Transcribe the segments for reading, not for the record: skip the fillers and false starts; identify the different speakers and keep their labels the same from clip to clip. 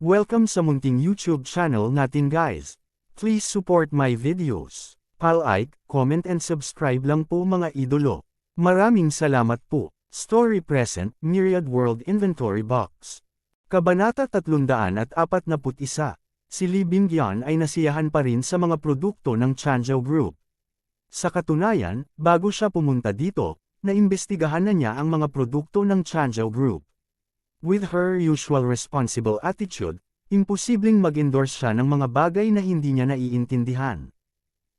Speaker 1: Welcome sa munting YouTube channel natin guys. Please support my videos. Like, comment and subscribe lang po mga idolo. Maraming salamat po. Story Present, Myriad World Inventory Box. Kabanata 341. Si Lee Bingyan ay nasiyahan pa rin sa mga produkto ng Changzhou Group. Sa katunayan, bago siya pumunta dito, naimbestigahan na niya ang mga produkto ng Changzhou Group. With her usual responsible attitude, imposibleng mag-endorse siya ng mga bagay na hindi niya naiintindihan.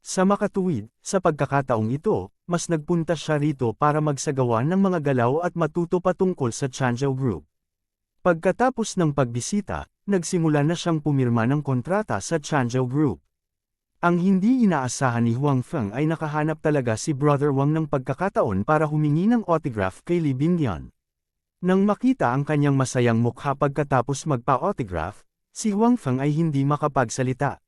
Speaker 1: Sa makatuwid, sa pagkakataong ito, mas nagpunta siya rito para magsagawa ng mga galaw at matuto patungkol sa Changzhou Group. Pagkatapos ng pagbisita, nagsimula na siyang pumirma ng kontrata sa Changzhou Group. Ang hindi inaasahan ni Huang Feng ay nakahanap talaga si Brother Wang ng pagkakataon para humingi ng autograph kay Lee Bingyan. Nang makita ang kanyang masayang mukha pagkatapos magpa-autograph, si Huang Feng ay hindi makapagsalita.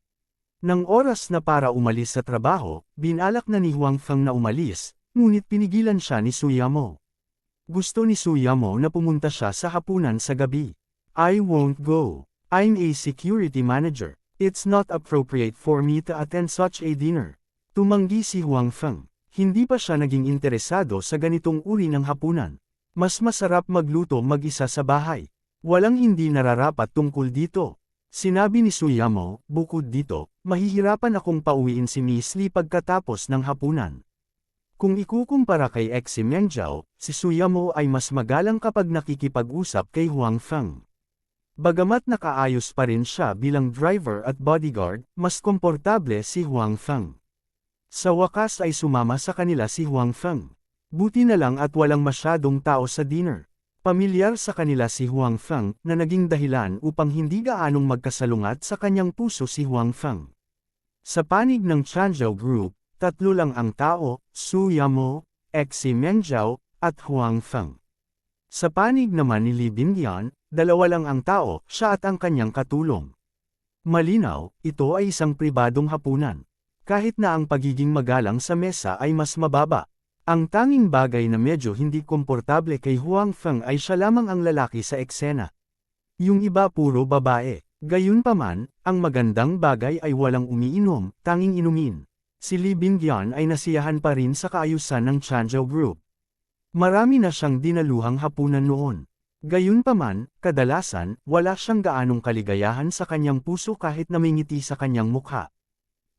Speaker 1: Nang oras na para umalis sa trabaho, binalak na ni Huang Feng na umalis, ngunit pinigilan siya ni Su Yamo. Gusto ni Su Yamo na pumunta siya sa hapunan sa gabi. I won't go. I'm a security manager. It's not appropriate for me to attend such a dinner. Tumanggi si Huang Feng. Hindi pa siya naging interesado sa ganitong uri ng hapunan. Mas masarap magluto mag-isa sa bahay. Walang hindi nararapat tungkol dito. Sinabi ni Su Yamo, bukod dito, mahihirapan akong pauwiin si Miss Lee pagkatapos ng hapunan. Kung ikukumpara kay Xi Mengzhao, si Su Yamo ay mas magalang kapag nakikipag-usap kay Huang Feng. Bagamat nakaayos pa rin siya bilang driver at bodyguard, mas komportable si Huang Feng. Sa wakas ay sumama sa kanila si Huang Feng. Buti na lang at walang masyadong tao sa dinner. Pamilyar sa kanila si Huang Feng na naging dahilan upang hindi gaanong magkasalungat sa kanyang puso si Huang Feng. Sa panig ng Changzhou Group, 3 lang ang tao, Su Yamo, Xi Mengzhao, at Huang Feng. Sa panig naman ni Lee Bingyan, 2 lang ang tao, siya at ang kanyang katulong. Malinaw, ito ay isang pribadong hapunan. Kahit na ang pagiging magalang sa mesa ay mas mababa. Ang tanging bagay na medyo hindi komportable kay Huang Feng ay siya lamang ang lalaki sa eksena. Yung iba puro babae. Gayunpaman, ang magandang bagay ay walang umiinom, tanging inumin. Si Lee Bingyan ay nasiyahan pa rin sa kaayusan ng Changzhou Group. Marami na siyang dinaluhang hapunan noon. Gayunpaman, kadalasan, wala siyang gaanong kaligayahan sa kanyang puso kahit na may ngiti sa kanyang mukha.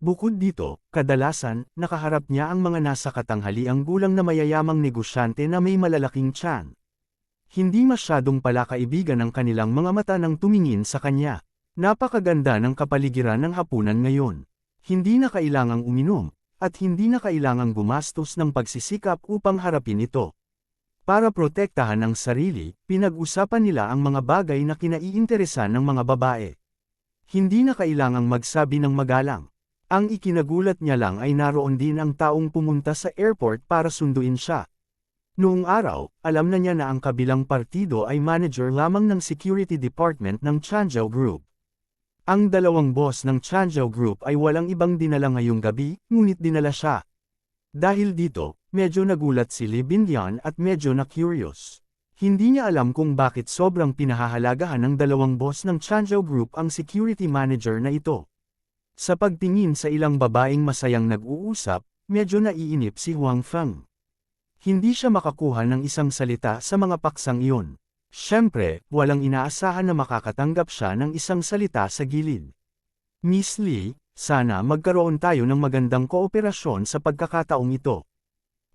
Speaker 1: Bukod dito, kadalasan, nakaharap niya ang mga nasa katanghaliang gulang na mayayamang negosyante na may malalaking tiyan. Hindi masyadong pala kaibigan ang kanilang mga mata nang tumingin sa kanya. Napakaganda ng kapaligiran ng hapunan ngayon. Hindi na kailangang uminom, at hindi na kailangang gumastos ng pagsisikap upang harapin ito. Para protektahan ang sarili, pinag-usapan nila ang mga bagay na kinaiinteresan ng mga babae. Hindi na kailangang magsabi ng magalang. Ang ikinagulat niya lang ay naroon din ang taong pumunta sa airport para sunduin siya. Noong araw, alam na niya na ang kabilang partido ay manager lamang ng security department ng Changzhou Group. Ang 2 boss ng Changzhou Group ay walang ibang dinala ngayong gabi, ngunit dinala siya. Dahil dito, medyo nagulat si Lee Bingyan at medyo na-curious. Hindi niya alam kung bakit sobrang pinahahalagahan ng 2 boss ng Changzhou Group ang security manager na ito. Sa pagtingin sa ilang babaeng masayang nag-uusap, medyo naiinip si Huang Feng. Hindi siya makakuha ng isang salita sa mga paksang iyon. Siyempre, walang inaasahan na makakatanggap siya ng isang salita sa gilid. Miss Lee, sana magkaroon tayo ng magandang kooperasyon sa pagkakataong ito.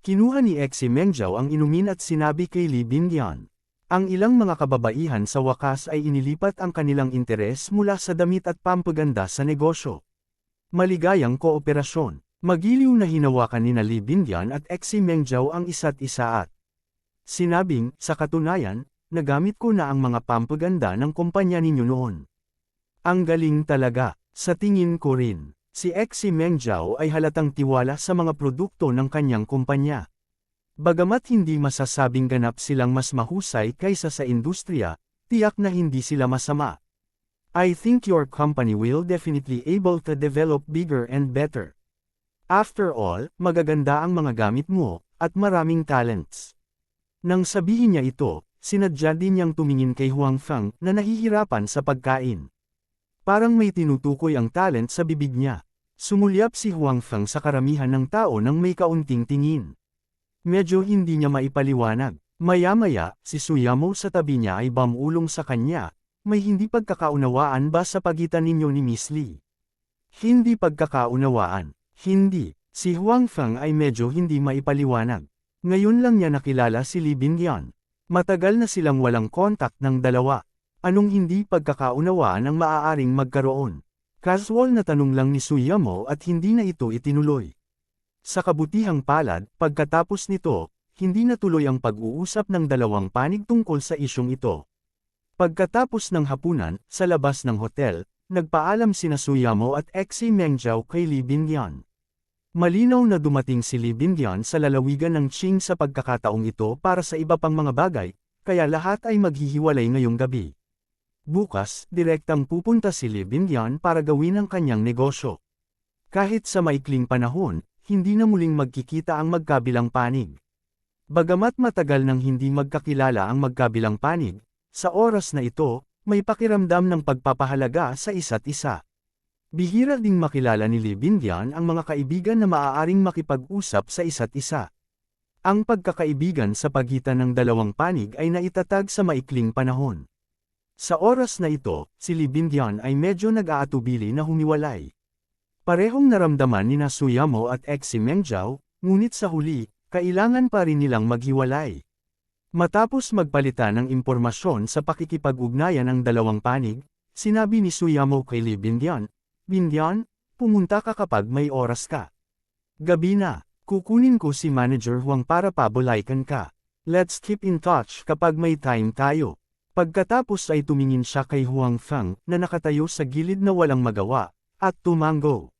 Speaker 1: Kinuha ni Xi Mengzhao ang inumin at sinabi kay Lee Bingyan. Ang ilang mga kababaihan sa wakas ay inilipat ang kanilang interes mula sa damit at pampaganda sa negosyo. Maligayang kooperasyon. Magiliw na hinawakan ni Lee Bingyan at Xi Mengzhao ang isa't isa at sinabing, sa katunayan, nagamit ko na ang mga pampaganda ng kumpanya ninyo noon. Ang galing talaga, sa tingin ko rin. Si Xi Mengzhao ay halatang tiwala sa mga produkto ng kanyang kumpanya. Bagamat hindi masasabing ganap silang mas mahusay kaysa sa industriya, tiyak na hindi sila masama. I think your company will definitely able to develop bigger and better. After all, magaganda ang mga gamit mo, at maraming talents. Nang sabihin niya ito, sinadya din niyang tumingin kay Huang Feng na nahihirapan sa pagkain. Parang may tinutukoy ang talent sa bibig niya. Sumulyap si Huang Feng sa karamihan ng tao nang may kaunting tingin. Medyo hindi niya maipaliwanag. Maya-maya, si Suyamo sa tabi niya ay bumulong sa kanya, may hindi pagkakaunawaan ba sa pagitan ninyo ni Miss Lee? Hindi pagkakaunawaan. Hindi. Si Huang Feng ay medyo hindi maipaliwanag. Ngayon lang niya nakilala si Li Bingyan. Matagal na silang walang kontak ng dalawa. Anong hindi pagkakaunawaan ang maaaring magkaroon? Casual na tanong lang ni Suyamo at hindi na ito itinuloy. Sa kabutihang palad, pagkatapos nito, hindi natuloy ang pag-uusap ng dalawang panig tungkol sa isyong ito. Pagkatapos ng hapunan, sa labas ng hotel, nagpaalam sina Suyamo at Xi Mengjiao kay Li Bingyan. Malinaw na dumating si Li Bingyan sa lalawigan ng Qing sa pagkakataong ito para sa iba pang mga bagay, kaya lahat ay maghihiwalay ngayong gabi. Bukas, direktang pupunta si Li Bingyan para gawin ang kanyang negosyo. Kahit sa maikling panahon, hindi na muling magkikita ang magkabilang panig. Bagamat matagal nang hindi magkakilala ang magkabilang panig, sa oras na ito, may pakiramdam ng pagpapahalaga sa isa't isa. Bihira ding makilala ni Li Bingyan ang mga kaibigan na maaaring makipag-usap sa isa't isa. Ang pagkakaibigan sa pagitan ng dalawang panig ay naitatag sa maikling panahon. Sa oras na ito, si Li Bingyan ay medyo nag-aatubili na humiwalay. Parehong naramdaman ni Suyamo at Xi Mengjiao, ngunit sa huli, kailangan pa rin nilang maghiwalay. Matapos magpalitan ng impormasyon sa pakikipag-ugnayan ng dalawang panig, sinabi ni Suyamo kay Li Bingyan, "Bingyan, pumunta ka kapag may oras ka. Gabi na, kukunin ko si Manager Huang para pabulaykan ka. Let's keep in touch kapag may time tayo." Pagkatapos ay tumingin siya kay Huang Feng na nakatayo sa gilid na walang magawa, at tumango.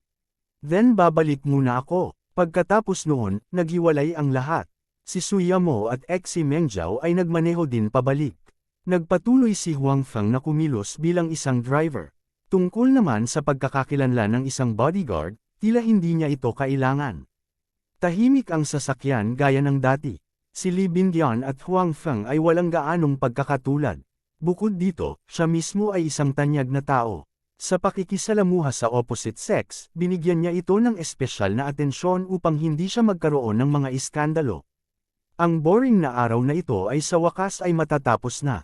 Speaker 1: "Then babalik muna ako." Pagkatapos noon, naghiwalay ang lahat. Si Suyamo at Xi Mengjiao ay nagmaneho din pabalik. Nagpatuloy si Huang Feng na kumilos bilang isang driver. Tungkol naman sa pagkakakilanlan ng isang bodyguard, tila hindi niya ito kailangan. Tahimik ang sasakyan gaya ng dati. Si Li Bingyan at Huang Feng ay walang gaanong pagkakatulad. Bukod dito, siya mismo ay isang tanyag na tao. Sa pakikisalamuha sa opposite sex, binigyan niya ito ng espesyal na atensyon upang hindi siya magkaroon ng mga iskandalo. Ang boring na araw na ito ay sa wakas ay matatapos na.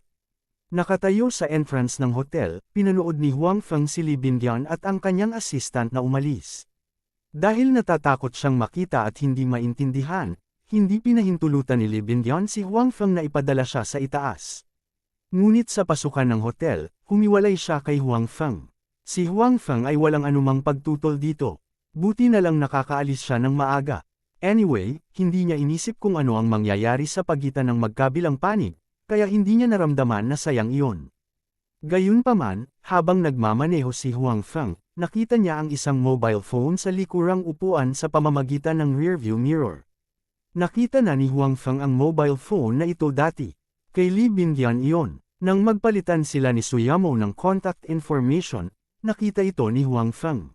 Speaker 1: Nakatayo sa entrance ng hotel, pinanood ni Huang Feng si Li Bingyan at ang kanyang assistant na umalis. Dahil natatakot siyang makita at hindi maintindihan, hindi pinahintulutan ni Li Bingyan si Huang Feng na ipadala siya sa itaas. Ngunit sa pasukan ng hotel, humiwalay siya kay Huang Feng. Si Huang Feng ay walang anumang pagtutol dito. Buti na lang nakakaalis siya ng maaga. Anyway, hindi niya inisip kung ano ang mangyayari sa pagitan ng magkabilang panig, kaya hindi niya naramdaman na sayang iyon. Gayunpaman, habang nagmamaneho si Huang Feng, nakita niya ang isang mobile phone sa likurang upuan sa pamamagitan ng rearview mirror. Nakita na ni Huang Feng ang mobile phone na ito dati. Kay Li Bingyan iyon. Nang magpalitan sila ni Suyamo ng contact information, nakita ito ni Huang Feng.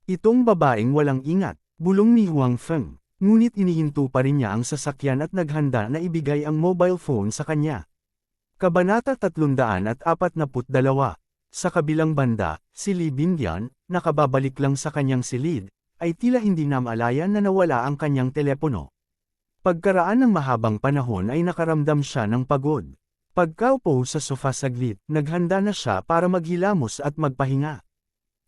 Speaker 1: Itong babaeng walang ingat, bulong ni Huang Feng. Ngunit inihinto pa rin niya ang sasakyan at naghanda na ibigay ang mobile phone sa kanya. Kabanata 342. Sa kabilang banda, si Li Bingyan, nakababalik lang sa kanyang silid, ay tila hindi namalayan na nawala ang kanyang telepono. Pagkaraan ng mahabang panahon ay nakaramdam siya ng pagod. Pagkaupo sa sofa saglit, naghanda na siya para maghilamos at magpahinga.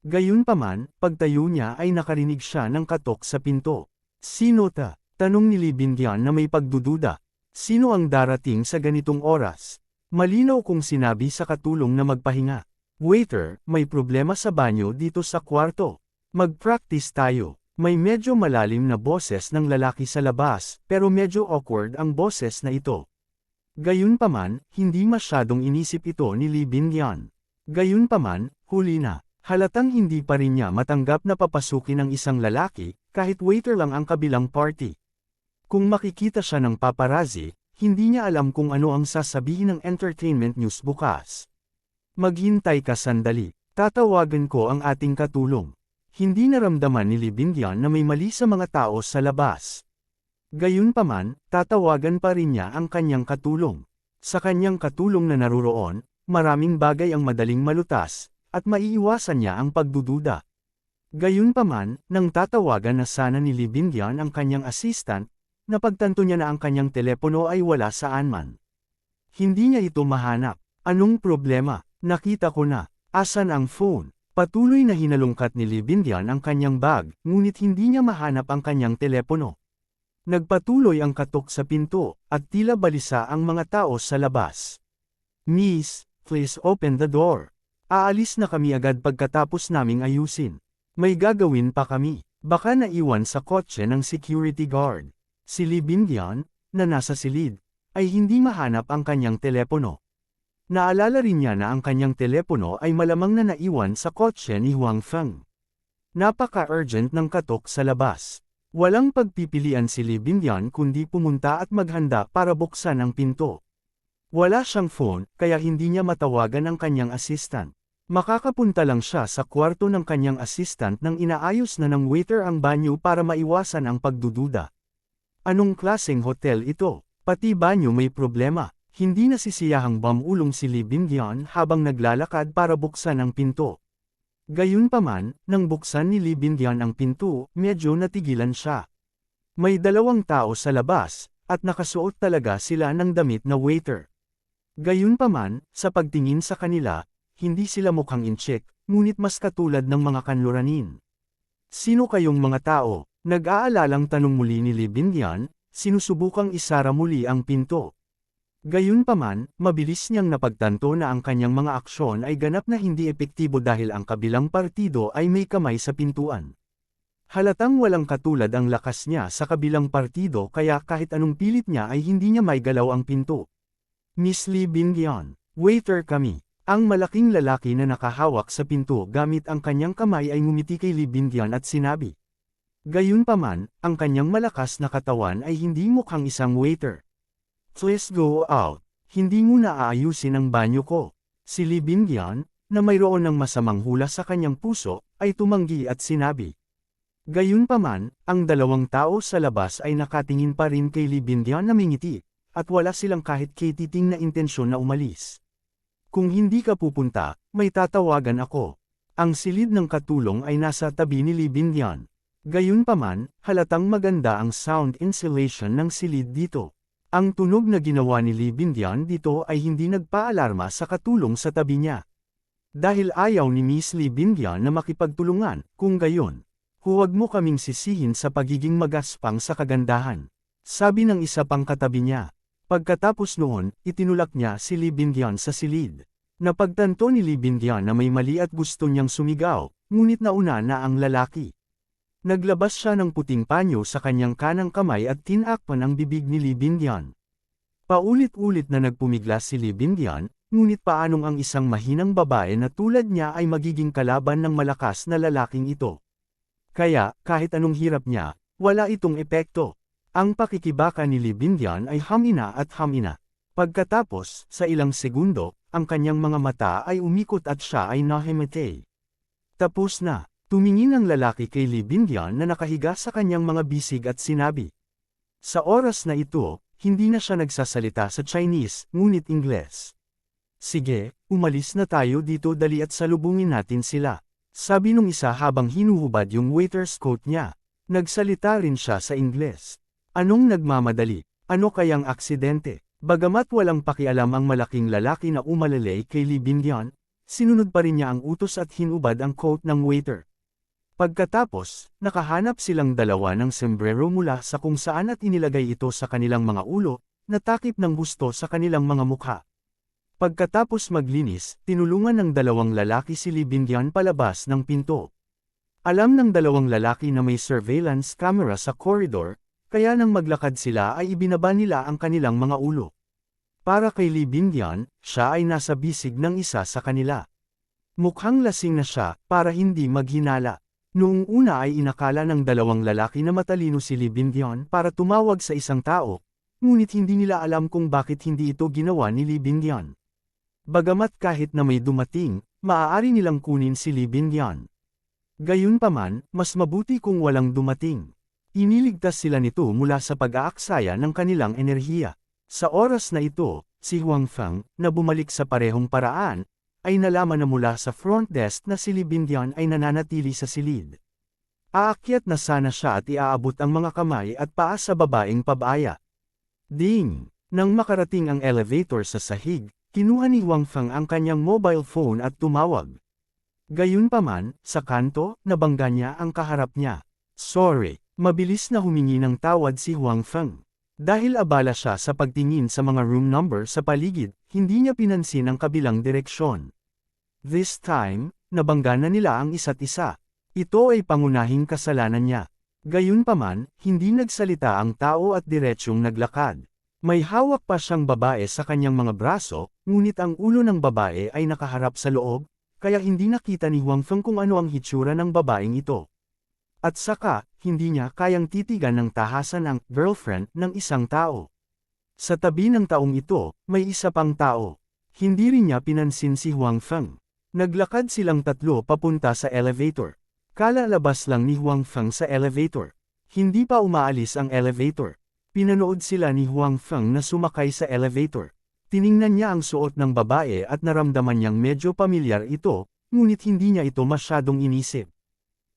Speaker 1: Gayunpaman, pagtayo niya ay nakarinig siya ng katok sa pinto. "Sino ta?" tanong ni Li Bingyan na may pagdududa. "Sino ang darating sa ganitong oras?" Malinaw kung sinabi sa katulong na magpahinga. "Waiter, may problema sa banyo dito sa kwarto. Mag-practice tayo." May medyo malalim na boses ng lalaki sa labas, pero medyo awkward ang boses na ito. Gayunpaman, hindi masyadong inisip ito ni Li Bingyan. Gayunpaman, huli na. Halatang hindi pa rin niya matanggap na papasukin ng isang lalaki, kahit waiter lang ang kabilang party. Kung makikita siya ng paparazzi, hindi niya alam kung ano ang sasabihin ng entertainment news bukas. "Maghintay ka sandali. Tatawagan ko ang ating katulong." Hindi naramdaman ni Li Bingyan na may mali sa mga tao sa labas. Gayunpaman, tatawagan pa rin niya ang kanyang katulong. Sa kanyang katulong na naruroon, maraming bagay ang madaling malutas, at maiiwasan niya ang pagdududa. Gayunpaman, nang tatawagan na sana ni Lee Bingyun ang kanyang assistant, napagtanto niya na ang kanyang telepono ay wala saan man. Hindi niya ito mahanap. Anong problema? Nakita ko na. Asan ang phone? Patuloy na hinalungkat ni Lee Bingyun ang kanyang bag, ngunit hindi niya mahanap ang kanyang telepono. Nagpatuloy ang katok sa pinto, at tila balisa ang mga tao sa labas. Miss, please open the door. Aalis na kami agad pagkatapos naming ayusin. May gagawin pa kami. Baka naiwan sa kotse ng security guard. Si Lee Bingyun, na nasa silid, ay hindi mahanap ang kanyang telepono. Naalala rin niya na ang kanyang telepono ay malamang na naiwan sa kotse ni Huang Feng. Napaka-urgent ng katok sa labas. Walang pagpipilian si Lee Bingyun kundi pumunta at maghanda para buksan ang pinto. Wala siyang phone, kaya hindi niya matawagan ang kanyang assistant. Makakapunta lang siya sa kwarto ng kanyang assistant nang inaayos na ng waiter ang banyo para maiwasan ang pagdududa. Anong klaseng hotel ito? Pati banyo may problema. Hindi nasisiyahang bumulong si Lee Bingyun habang naglalakad para buksan ang pinto. Gayunpaman, nang buksan ni Lee Bingyun ang pinto, medyo natigilan siya. May dalawang tao sa labas, at nakasuot talaga sila ng damit na waiter. Gayunpaman, sa pagtingin sa kanila, hindi sila mukhang incheck, ngunit mas katulad ng mga kanluranin. Sino kayong mga tao? Nag-aalalang tanong muli ni Lee Bingyun, sinusubukang isara muli ang pinto. Gayunpaman, mabilis niyang napagtanto na ang kanyang mga aksyon ay ganap na hindi epektibo dahil ang kabilang partido ay may kamay sa pintuan. Halatang walang katulad ang lakas niya sa kabilang partido kaya kahit anong pilit niya ay hindi niya maigalaw ang pinto. Miss Lee Bingyun, waiter kami. Ang malaking lalaki na nakahawak sa pinto gamit ang kanyang kamay ay ngumiti kay Lee Bingyun at sinabi. Gayunpaman, ang kanyang malakas na katawan ay hindi mukhang isang waiter. Please go out. Hindi mo na aayusin ang banyo ko. Si Lee Bingyun, na mayroon ng masamang hula sa kanyang puso, ay tumanggi at sinabi. Gayunpaman, ang dalawang tao sa labas ay nakatingin pa rin kay Lee Bingyun na mingiti, at wala silang kahit katiting na intensyon na umalis. Kung hindi ka pupunta, may tatawagan ako. Ang silid ng katulong ay nasa tabi ni Lee Bingyun. Gayunpaman, halatang maganda ang sound insulation ng silid dito. Ang tunog na ginawa ni Lee Bingyun dito ay hindi nagpaalarma sa katulong sa tabi niya. Dahil ayaw ni Miss Lee Bingyun na makipagtulungan, kung gayon, huwag mo kaming sisihin sa pagiging magaspang sa kagandahan. Sabi ng isa pang katabi niya. Pagkatapos noon, itinulak niya si Lee Bingyun sa silid. Napagtanto ni Lee Bingyun na may mali at gusto niyang sumigaw, ngunit nauna na ang lalaki. Naglabas siya ng puting panyo sa kanyang kanang kamay at tinakpan ang bibig ni Lee Bingyun. Paulit-ulit na nagpumiglas si Lee Bingyun, ngunit paanong ang isang mahinang babae na tulad niya ay magiging kalaban ng malakas na lalaking ito. Kaya, kahit anong hirap niya, wala itong epekto. Ang pakikibaka ni Lee Bingyun ay hamina at hamina. Pagkatapos, sa ilang segundo, ang kanyang mga mata ay umikot at siya ay nahimatay. Tapos na, tumingin ang lalaki kay Lee Bingyun na nakahiga sa kanyang mga bisig at sinabi. Sa oras na ito, hindi na siya nagsasalita sa Chinese, ngunit Ingles. Sige, umalis na tayo dito dali at salubungin natin sila. Sabi nung isa habang hinuhubad yung waiter's coat niya. Nagsalita rin siya sa Ingles. Anong nagmamadali? Ano kayang aksidente? Bagamat walang pakialam ang malaking lalaki na umalalay kay Lee Bingyun, sinunod pa rin niya ang utos at hinubad ang coat ng waiter. Pagkatapos, nakahanap silang dalawa ng sombrero mula sa kung saan at inilagay ito sa kanilang mga ulo, na takip ng gusto sa kanilang mga mukha. Pagkatapos maglinis, tinulungan ng dalawang lalaki si Lee Bingyun palabas ng pinto. Alam ng dalawang lalaki na may surveillance camera sa corridor, kaya nang maglakad sila ay ibinaba nila ang kanilang mga ulo. Para kay Lee Bingyun, siya ay nasa bisig ng isa sa kanila. Mukhang lasing na siya, para hindi maghinala. Noong una ay inakala ng dalawang lalaki na matalino si Lee Bingyun para tumawag sa isang tao, ngunit hindi nila alam kung bakit hindi ito ginawa ni Lee Bingyun. Bagamat kahit na may dumating, maaari nilang kunin si Lee Bingyun. Gayunpaman, mas mabuti kung walang dumating. Iniligtas sila nito mula sa pag-aaksaya ng kanilang enerhiya. Sa oras na ito, si Huang Feng, na bumalik sa parehong paraan, ay nalaman na mula sa front desk na si Li Bindian ay nananatili sa silid. Aakyat na sana siya at iaabot ang mga kamay at paa sa babaeng pabaya. Ding! Nang makarating ang elevator sa sahig, kinuha ni Huang Feng ang kanyang mobile phone at tumawag. Gayunpaman, sa kanto, nabangga niya ang kaharap niya. Sorry, mabilis na humingi ng tawad si Huang Feng. Dahil abala siya sa pagtingin sa mga room number sa paligid, hindi niya pinansin ang kabilang direksyon. This time, nabangga na nila ang isa't isa. Ito ay pangunahing kasalanan niya. Gayunpaman, hindi nagsalita ang tao at diretsyong naglakad. May hawak pa siyang babae sa kanyang mga braso, ngunit ang ulo ng babae ay nakaharap sa loob, kaya hindi nakita ni Huang Feng kung ano ang hitsura ng babaeng ito. At saka, hindi niya kayang titigan ng tahasan ang girlfriend ng isang tao. Sa tabi ng taong ito, may isa pang tao. Hindi rin niya pinansin si Huang Feng. Naglakad silang tatlo papunta sa elevator. Kalalabas lang ni Huang Feng sa elevator. Hindi pa umaalis ang elevator. Pinanood sila ni Huang Feng na sumakay sa elevator. Tiningnan niya ang suot ng babae at naramdaman niyang medyo pamilyar ito, ngunit hindi niya ito masyadong inisip.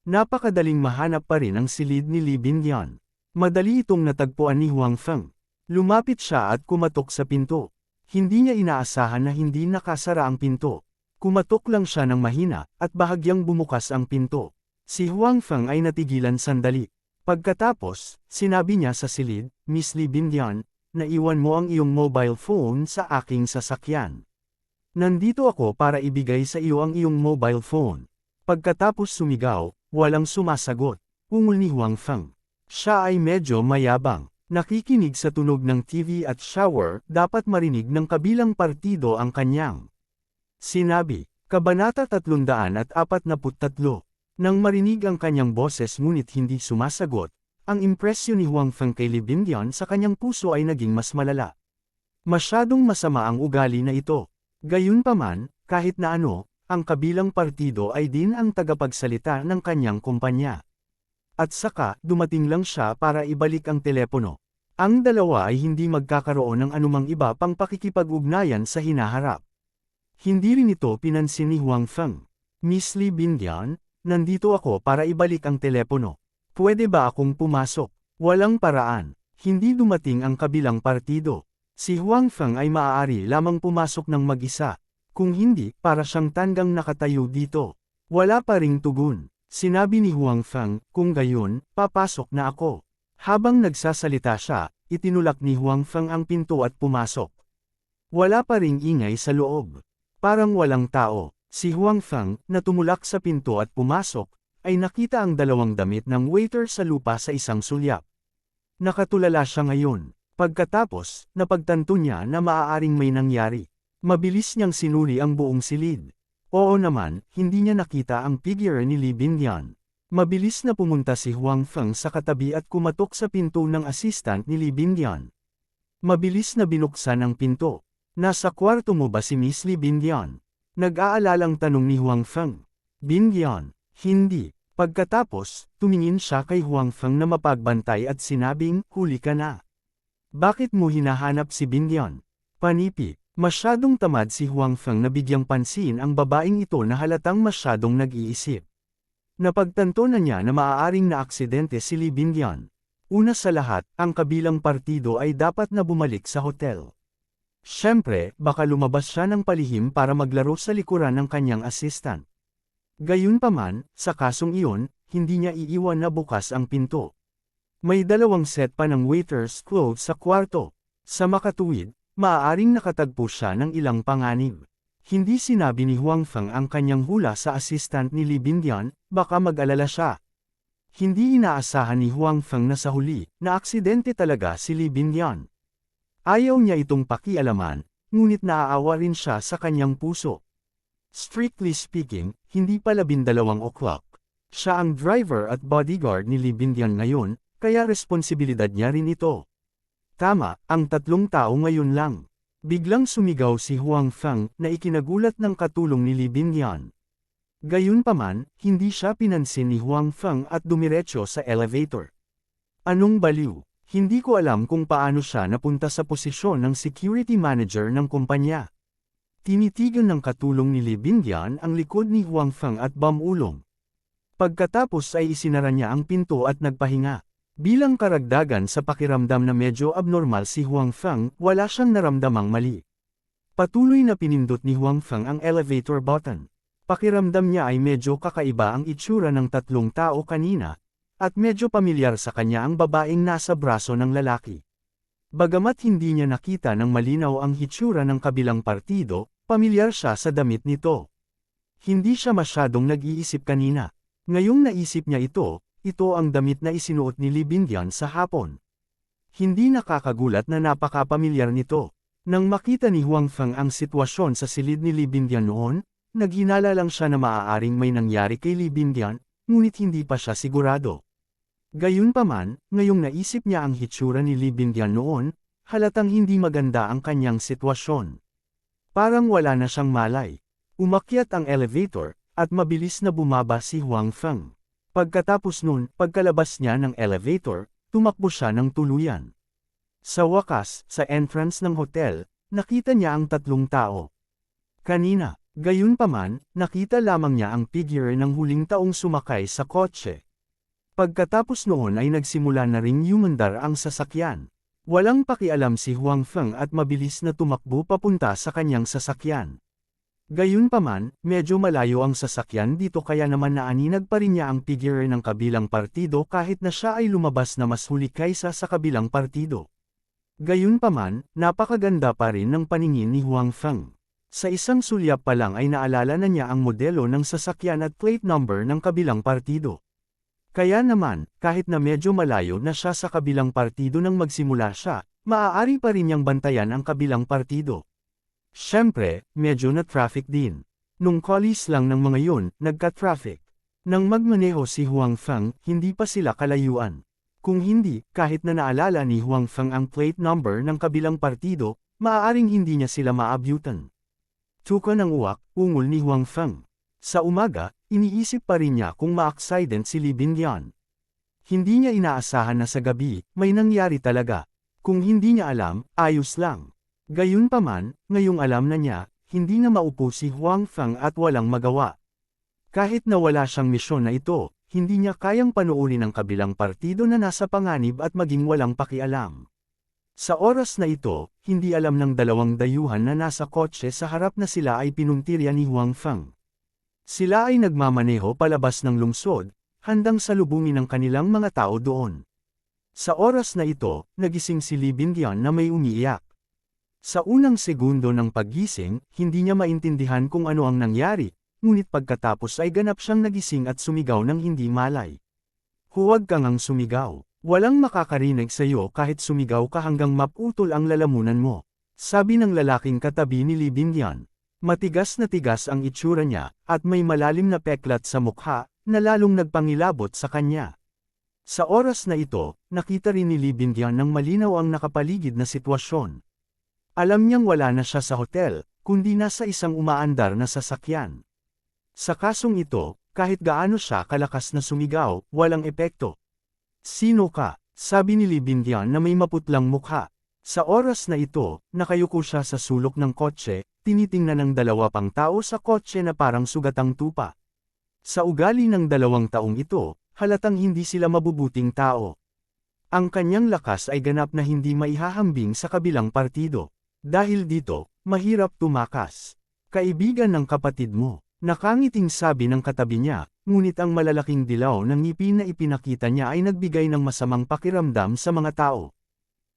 Speaker 1: Napakadaling mahanap pa rin ang silid ni Li Bindian. Madali itong natagpuan ni Huang Feng. Lumapit siya at kumatok sa pinto. Hindi niya inaasahan na hindi nakasara ang pinto. Kumatok lang siya ng mahina, at bahagyang bumukas ang pinto. Si Huang Feng ay natigilan sandali. Pagkatapos, sinabi niya sa silid, Miss Li Bindian, naiwan mo ang iyong mobile phone sa aking sasakyan. Nandito ako para ibigay sa iyo ang iyong mobile phone. Pagkatapos sumigaw, walang sumasagot. Ungol ni Huang Feng. Siya ay medyo mayabang. Nakikinig sa tunog ng TV at shower, dapat marinig ng kabilang partido ang kanyang sinabi. Kabanata 343. Nang marinig ang kanyang boses ngunit hindi sumasagot, ang impresyon ni Huang Feng kay Li Bindian sa kanyang puso ay naging mas malala. Masyadong masama ang ugali na ito. Gayunpaman, kahit na ano, ang kabilang partido ay din ang tagapagsalita ng kanyang kumpanya. At saka, dumating lang siya para ibalik ang telepono. Ang dalawa ay hindi magkakaroon ng anumang iba pang pakikipag-ugnayan sa hinaharap. Hindi rin ito pinansin ni Huang Feng. Miss Li Bindian, nandito ako para ibalik ang telepono. Pwede ba akong pumasok? Walang paraan. Hindi dumating ang kabilang partido. Si Huang Feng ay maaari lamang pumasok ng mag-isa. Kung hindi, para siyang tanggang nakatayo dito. Wala pa ring tugon. Sinabi ni Huang Feng, kung gayon, papasok na ako. Habang nagsasalita siya, itinulak ni Huang Feng ang pinto at pumasok. Wala pa ring ingay sa loob. Parang walang tao. Si Huang Feng, na tumulak sa pinto at pumasok, ay nakita ang dalawang damit ng waiter sa lupa sa isang sulyap. Nakatulala siya ngayon. Pagkatapos, napagtanto niya na maaaring may nangyari. Mabilis niyang sinuri ang buong silid. Oo naman, hindi niya nakita ang figure ni Li Bindian. Mabilis na pumunta si Huang Feng sa katabi at kumatok sa pinto ng assistant ni Li Bindian. Mabilis na binuksan ang pinto. Nasa kwarto mo ba si Miss Li Bindian? Nag-aalalang tanong ni Huang Feng. Bindian, hindi. Pagkatapos, tumingin siya kay Huang Feng na mapagbantay at sinabing, huli ka na. Bakit mo hinahanap si Bindian? Panipi. Masyadong tamad si Huang Feng na bigyang pansin ang babaeng ito na halatang masyadong nag-iisip. Napagtanto na niya na maaaring na-aksidente si Li Bindian. Una sa lahat, ang kabilang partido ay dapat na bumalik sa hotel. Siyempre, baka lumabas siya ng palihim para maglaro sa likuran ng kanyang assistant. Gayunpaman, sa kasong iyon, hindi niya iiwan na bukas ang pinto. May dalawang set pa ng waiter's clothes sa kwarto. Sa makatuwid, maaaring nakatagpo siya ng ilang panganib. Hindi sinabi ni Huang Feng ang kanyang hula sa assistant ni Li Bindian, baka mag-alala siya. Hindi inaasahan ni Huang Feng na sa huli, na aksidente talaga si Li Bindian. Ayaw niya itong pakialaman, ngunit naaawa rin siya sa kanyang puso. Strictly speaking, hindi pa 12 o'clock. Siya ang driver at bodyguard ni Li Bindian ngayon, kaya responsibilidad niya rin ito. Tama, ang tatlong tao ngayon lang. Biglang sumigaw si Huang Feng na ikinagulat ng katulong ni Li Bindian. Gayunpaman, hindi siya pinansin ni Huang Feng at dumiretso sa elevator. Anong baliw? Hindi ko alam kung paano siya napunta sa posisyon ng security manager ng kumpanya. Tinitigan ng katulong ni Li Bingyang ang likod ni Huang Feng at Bamulong. Pagkatapos ay isinara niya ang pinto at nagpahinga. Bilang karagdagan sa pakiramdam na medyo abnormal si Huang Feng, wala siyang naramdamang mali. Patuloy na pinindot ni Huang Feng ang elevator button. Pakiramdam niya ay medyo kakaiba ang itsura ng tatlong tao kanina, at medyo pamilyar sa kanya ang babaeng nasa braso ng lalaki. Bagamat hindi niya nakita ng malinaw ang hitsura ng kabilang partido, pamilyar siya sa damit nito. Hindi siya masyadong nag-iisip kanina. Ngayong naisip niya ito ang damit na isinuot ni Li Bingyang sa hapon. Hindi nakakagulat na napaka-pamilyar nito. Nang makita ni Huang Feng ang sitwasyon sa silid ni Li Bingyang noon, naghinala lang siya na maaaring may nangyari kay Li Bingyang, ngunit hindi pa siya sigurado. Gayunpaman, ngayong naisip niya ang hitsura ni Li Bingyang noon, halatang hindi maganda ang kanyang sitwasyon. Parang wala na siyang malay. Umakyat ang elevator, at mabilis na bumaba si Huang Feng. Pagkatapos nun, pagkalabas niya ng elevator, tumakbo siya ng tuluyan. Sa wakas, sa entrance ng hotel, nakita niya ang tatlong tao. Kanina, gayunpaman, nakita lamang niya ang figure ng huling taong sumakay sa kotse. Pagkatapos noon ay nagsimula na ring yumandar ang sasakyan. Walang pakialam si Huang Feng at mabilis na tumakbo papunta sa kanyang sasakyan. Gayunpaman, medyo malayo ang sasakyan dito kaya naman naaninag pa rin niya ang figure ng kabilang partido kahit na siya ay lumabas na mas huli kaysa sa kabilang partido. Gayunpaman, napakaganda pa rin ng paningin ni Huang Feng. Sa isang sulyap pa lang ay naalala na niya ang modelo ng sasakyan at plate number ng kabilang partido. Kaya naman, kahit na medyo malayo na siya sa kabilang partido nang magsimula siya, maaari pa rin niyang bantayan ang kabilang partido. Siyempre, medyo na traffic din. Nung kalis lang ng mga yun, nagka-traffic. Nang magmaneho si Huang Feng, hindi pa sila kalayuan. Kung hindi, kahit na naalala ni Huang Feng ang plate number ng kabilang partido, maaaring hindi niya sila maabyutan. Tuka ng uwak, ungol ni Huang Feng. Sa umaga, iniisip pa rin niya kung ma-accident si Li Bingyang. Hindi niya inaasahan na sa gabi, may nangyari talaga. Kung hindi niya alam, ayos lang. Gayunpaman, ngayong alam na niya, hindi na maupo si Huang Feng at walang magawa. Kahit na wala siyang misyon na ito, hindi niya kayang panuurin ang kabilang partido na nasa panganib at maging walang pakialam. Sa oras na ito, hindi alam ng dalawang dayuhan na nasa kotse sa harap na sila ay pinuntirya ni Huang Feng. Sila ay nagmamaneho palabas ng lungsod, handang salubungin ang kanilang mga tao doon. Sa oras na ito, nagising si Li Bingyang na may umiiyak. Sa unang segundo ng paggising, hindi niya maintindihan kung ano ang nangyari, ngunit pagkatapos ay ganap siyang nagising at sumigaw ng hindi malay. Huwag kang ang sumigaw. Walang makakarinig sa iyo kahit sumigaw ka hanggang maputol ang lalamunan mo. Sabi ng lalaking katabi ni Li Bingyang. Matigas na tigas ang itsura niya, at may malalim na peklat sa mukha, na lalong nagpangilabot sa kanya. Sa oras na ito, nakita rin ni Li Bingyang ng malinaw ang nakapaligid na sitwasyon. Alam niyang wala na siya sa hotel, kundi nasa isang umaandar na sasakyan. Sa kasong ito, kahit gaano siya kalakas na sumigaw, walang epekto. Sino ka? Sabi ni Li Bingyang na may maputlang mukha. Sa oras na ito, nakayuko siya sa sulok ng kotse, tinitingnan ng dalawa pang tao sa kotse na parang sugatang tupa. Sa ugali ng dalawang taong ito, halatang hindi sila mabubuting tao. Ang kanyang lakas ay ganap na hindi maihahambing sa kabilang partido. Dahil dito, mahirap tumakas. Kaibigan ng kapatid mo. Nakangiting sabi ng katabi niya, ngunit ang malalaking dilaw ng ngipin na ipinakita niya ay nagbigay ng masamang pakiramdam sa mga tao.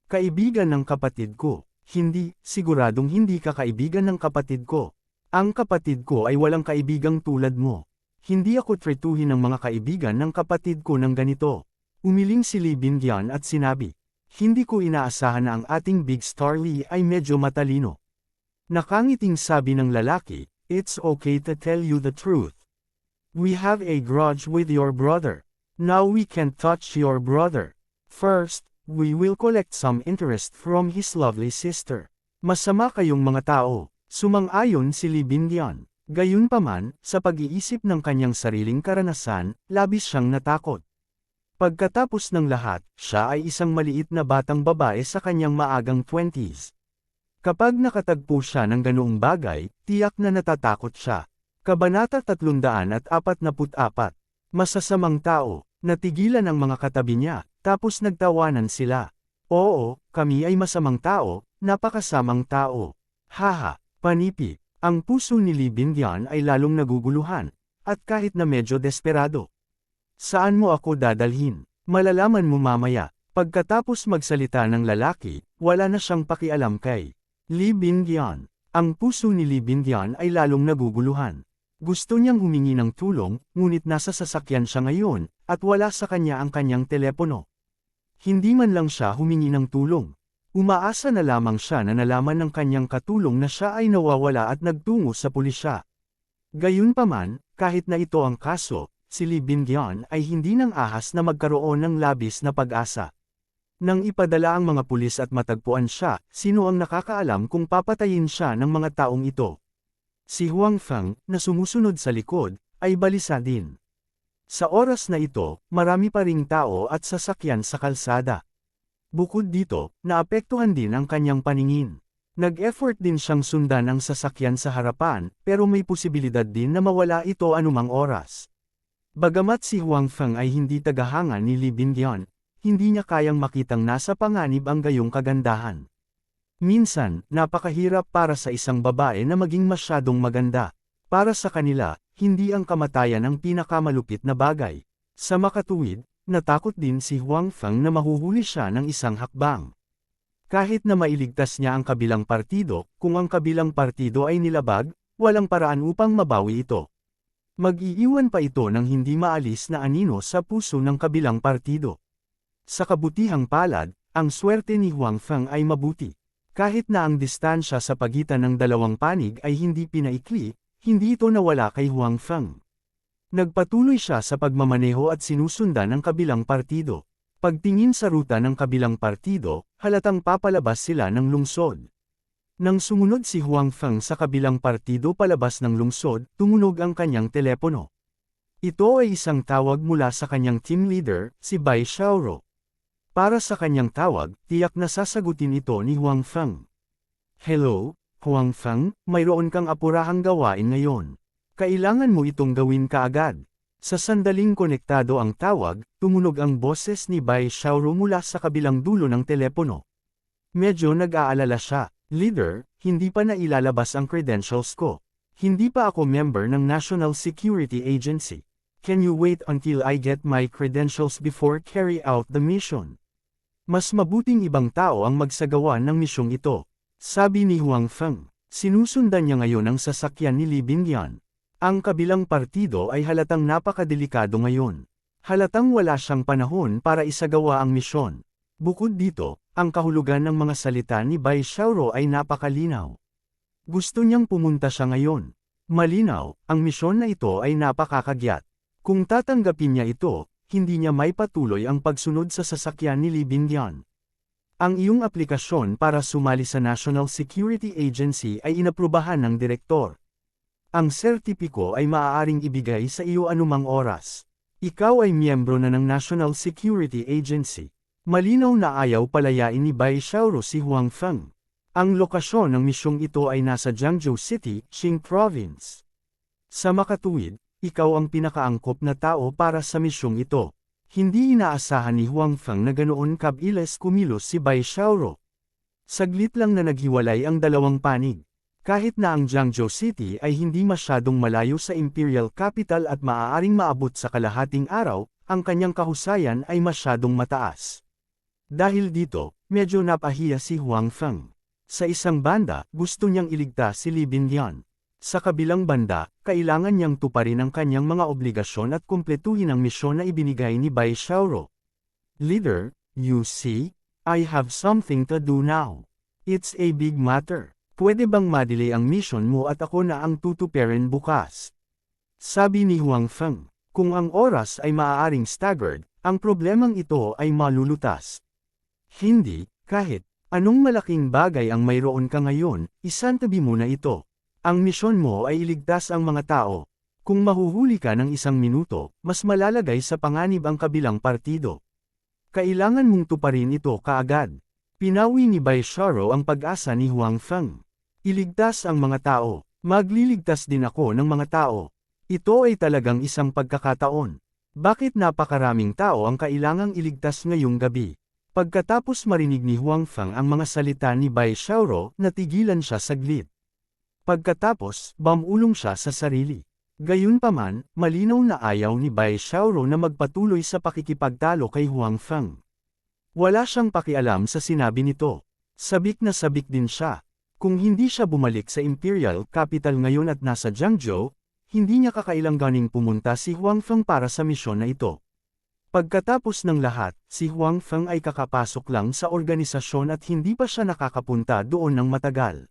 Speaker 1: Kaibigan ng kapatid ko. Hindi, siguradong hindi ka kaibigan ng kapatid ko. Ang kapatid ko ay walang kaibigang tulad mo. Hindi ako tretuhin ng mga kaibigan ng kapatid ko ng ganito. Umiling si Li Bingyang at sinabi, hindi ko inaasahan na ang ating big star Li ay medyo matalino. Nakangiting sabi ng lalaki, it's okay to tell you the truth. We have a grudge with your brother. Now we can't touch your brother. First, we will collect some interest from his lovely sister. Masama kayong mga tao, sumang-ayon si Li Bingyang. Gayunpaman, sa pag-iisip ng kanyang sariling karanasan, labis siyang natakot. Pagkatapos ng lahat, siya ay isang maliit na batang babae sa kanyang maagang 20s. Kapag nakatagpo siya ng ganoong bagay, tiyak na natatakot siya. Kabanata 344. Masasamang tao, natigilan ang mga katabi niya, tapos nagtawanan sila. Oo, kami ay masamang tao, napakasamang tao. Haha, panipi. Ang puso ni Lee Bingyan ay lalong naguguluhan, at kahit na medyo desperado. Saan mo ako dadalhin? Malalaman mo mamaya. Pagkatapos magsalita ng lalaki, wala na siyang pakialam kay Lee Bingyan. Ang puso ni Lee Bingyan ay lalong naguguluhan. Gusto niyang humingi ng tulong, ngunit nasa sasakyan siya ngayon, at wala sa kanya ang kanyang telepono. Hindi man lang siya humingi ng tulong. Umaasa na lamang siya na nalaman ng kanyang katulong na siya ay nawawala at nagtungo sa pulisya. Gayunpaman, kahit na ito ang kaso, si Lee Bingyan ay hindi nang ahas na magkaroon ng labis na pag-asa. Nang ipadala ang mga pulis at matagpuan siya, sino ang nakakaalam kung papatayin siya ng mga taong ito? Si Huang Feng, na sumusunod sa likod, ay balisa din. Sa oras na ito, marami pa ring tao at sasakyan sa kalsada. Bukod dito, naapektuhan din ang kanyang paningin. Nag-effort din siyang sundan ang sasakyan sa harapan, pero may posibilidad din na mawala ito anumang oras. Bagamat si Huang Feng ay hindi tagahanga ni Lee Bingyan, hindi niya kayang makitang nasa panganib ang gayong kagandahan. Minsan, napakahirap para sa isang babae na maging masyadong maganda. Para sa kanila, hindi ang kamatayan ang pinakamalupit na bagay. Sa makatuwid, natakot din si Huang Feng na mahuhuli siya ng isang hakbang. Kahit na mailigtas niya ang kabilang partido, kung ang kabilang partido ay nilabag, walang paraan upang mabawi ito. Mag-iiwan pa ito ng hindi maalis na anino sa puso ng kabilang partido. Sa kabutihang palad, ang swerte ni Huang Feng ay mabuti. Kahit na ang distansya sa pagitan ng dalawang panig ay hindi pinaikli, hindi ito nawala kay Huang Feng. Nagpatuloy siya sa pagmamaneho at sinusundan ng kabilang partido. Pagtingin sa ruta ng kabilang partido, halatang papalabas sila ng lungsod. Nang sumunod si Huang Feng sa kabilang partido palabas ng lungsod, tumunog ang kanyang telepono. Ito ay isang tawag mula sa kanyang team leader, si Bai Xiaoro. Para sa kanyang tawag, tiyak na sasagutin ito ni Huang Feng. Hello, Huang Feng, mayroon kang apurahang gawain ngayon. Kailangan mo itong gawin kaagad. Sa sandaling konektado ang tawag, tumunog ang boses ni Bai Xiaoro mula sa kabilang dulo ng telepono. Medyo nag-aalala siya. Leader, hindi pa nailalabas ang credentials ko. Hindi pa ako member ng National Security Agency. Can you wait until I get my credentials before carry out the mission? Mas mabuting ibang tao ang magsagawa ng misyong ito. Sabi ni Huang Feng. Sinusundan niya ngayon ang sasakyan ni Lee Bingyan. Ang kabilang partido ay halatang napakadelikado ngayon. Halatang wala siyang panahon para isagawa ang misyon. Bukod dito, ang kahulugan ng mga salita ni Bai Xiaoro ay napakalinaw. Gusto niyang pumunta siya ngayon. Malinaw, ang misyon na ito ay napakakagyat. Kung tatanggapin niya ito, hindi niya may patuloy ang pagsunod sa sasakyan ni Lee Bingyan. Ang iyong aplikasyon para sumali sa National Security Agency ay inaprubahan ng direktor. Ang sertipiko ay maaaring ibigay sa iyo anumang oras. Ikaw ay miyembro na ng National Security Agency. Malinaw na ayaw palayain ni Bai Xiaoro si Huang Feng. Ang lokasyon ng misyong ito ay nasa Jiangzhou City, Qing Province. Sa makatuwid, ikaw ang pinakaangkop na tao para sa misyong ito. Hindi inaasahan ni Huang Feng na ganoon kabilis kumilos si Bai Xiaoro. Saglit lang na naghiwalay ang dalawang panig. Kahit na ang Jiangzhou City ay hindi masyadong malayo sa Imperial Capital at maaaring maabot sa kalahating araw, ang kanyang kahusayan ay masyadong mataas. Dahil dito, medyo napahiya si Huang Feng. Sa isang banda, gusto niyang iligtas si Lee Bingyan. Sa kabilang banda, kailangan niyang tuparin ang kanyang mga obligasyon at kumpletuhin ang misyon na ibinigay ni Bai Xiaoro. Leader, you see, I have something to do now. It's a big matter. Pwede bang madelay ang mission mo at ako na ang tutuparin bukas? Sabi ni Huang Feng. Kung ang oras ay maaaring staggered, ang problemang ito ay malulutas. Hindi, kahit anong malaking bagay ang mayroon ka ngayon, isantabi mo na ito. Ang misyon mo ay iligtas ang mga tao. Kung mahuhuli ka ng 1 minuto, mas malalagay sa panganib ang kabilang partido. Kailangan mong tuparin ito kaagad. Pinawi ni Bai Xiaoro ang pag-asa ni Huang Feng. Iligtas ang mga tao. Magliligtas din ako ng mga tao. Ito ay talagang isang pagkakataon. Bakit napakaraming tao ang kailangang iligtas ngayong gabi? Pagkatapos marinig ni Huang Feng ang mga salita ni Bai Xiaoro, natigilan siya saglit. Pagkatapos, bumulong siya sa sarili. Gayunpaman, malinaw na ayaw ni Bai Xiaoro na magpatuloy sa pakikipagtalo kay Huang Feng. Wala siyang pakialam sa sinabi nito. Sabik na sabik din siya. Kung hindi siya bumalik sa Imperial Capital ngayon at nasa Jiangzhou, hindi niya kakailanganing pumunta si Huang Feng para sa misyon na ito. Pagkatapos ng lahat, si Huang Feng ay kakapasok lang sa organisasyon at hindi pa siya nakakapunta doon ng matagal.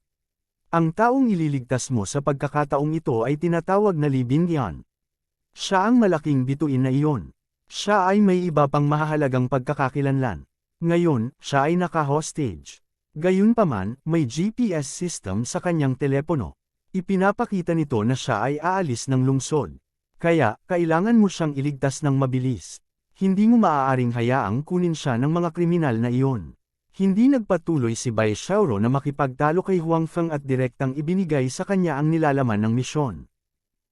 Speaker 1: Ang taong ililigtas mo sa pagkakataong ito ay tinatawag na Li Bingyan. Siya ang malaking bituin na iyon. Siya ay may iba pang mahahalagang pagkakakilanlan. Ngayon, siya ay naka-hostage. Gayunpaman, may GPS system sa kanyang telepono. Ipinapakita nito na siya ay aalis ng lungsod. Kaya, kailangan mo siyang iligtas ng mabilis. Hindi mo maaaring hayaang kunin siya ng mga kriminal na iyon. Hindi nagpatuloy si Bai Xiaoro na makipagtalo kay Huang Feng at direktang ibinigay sa kanya ang nilalaman ng misyon.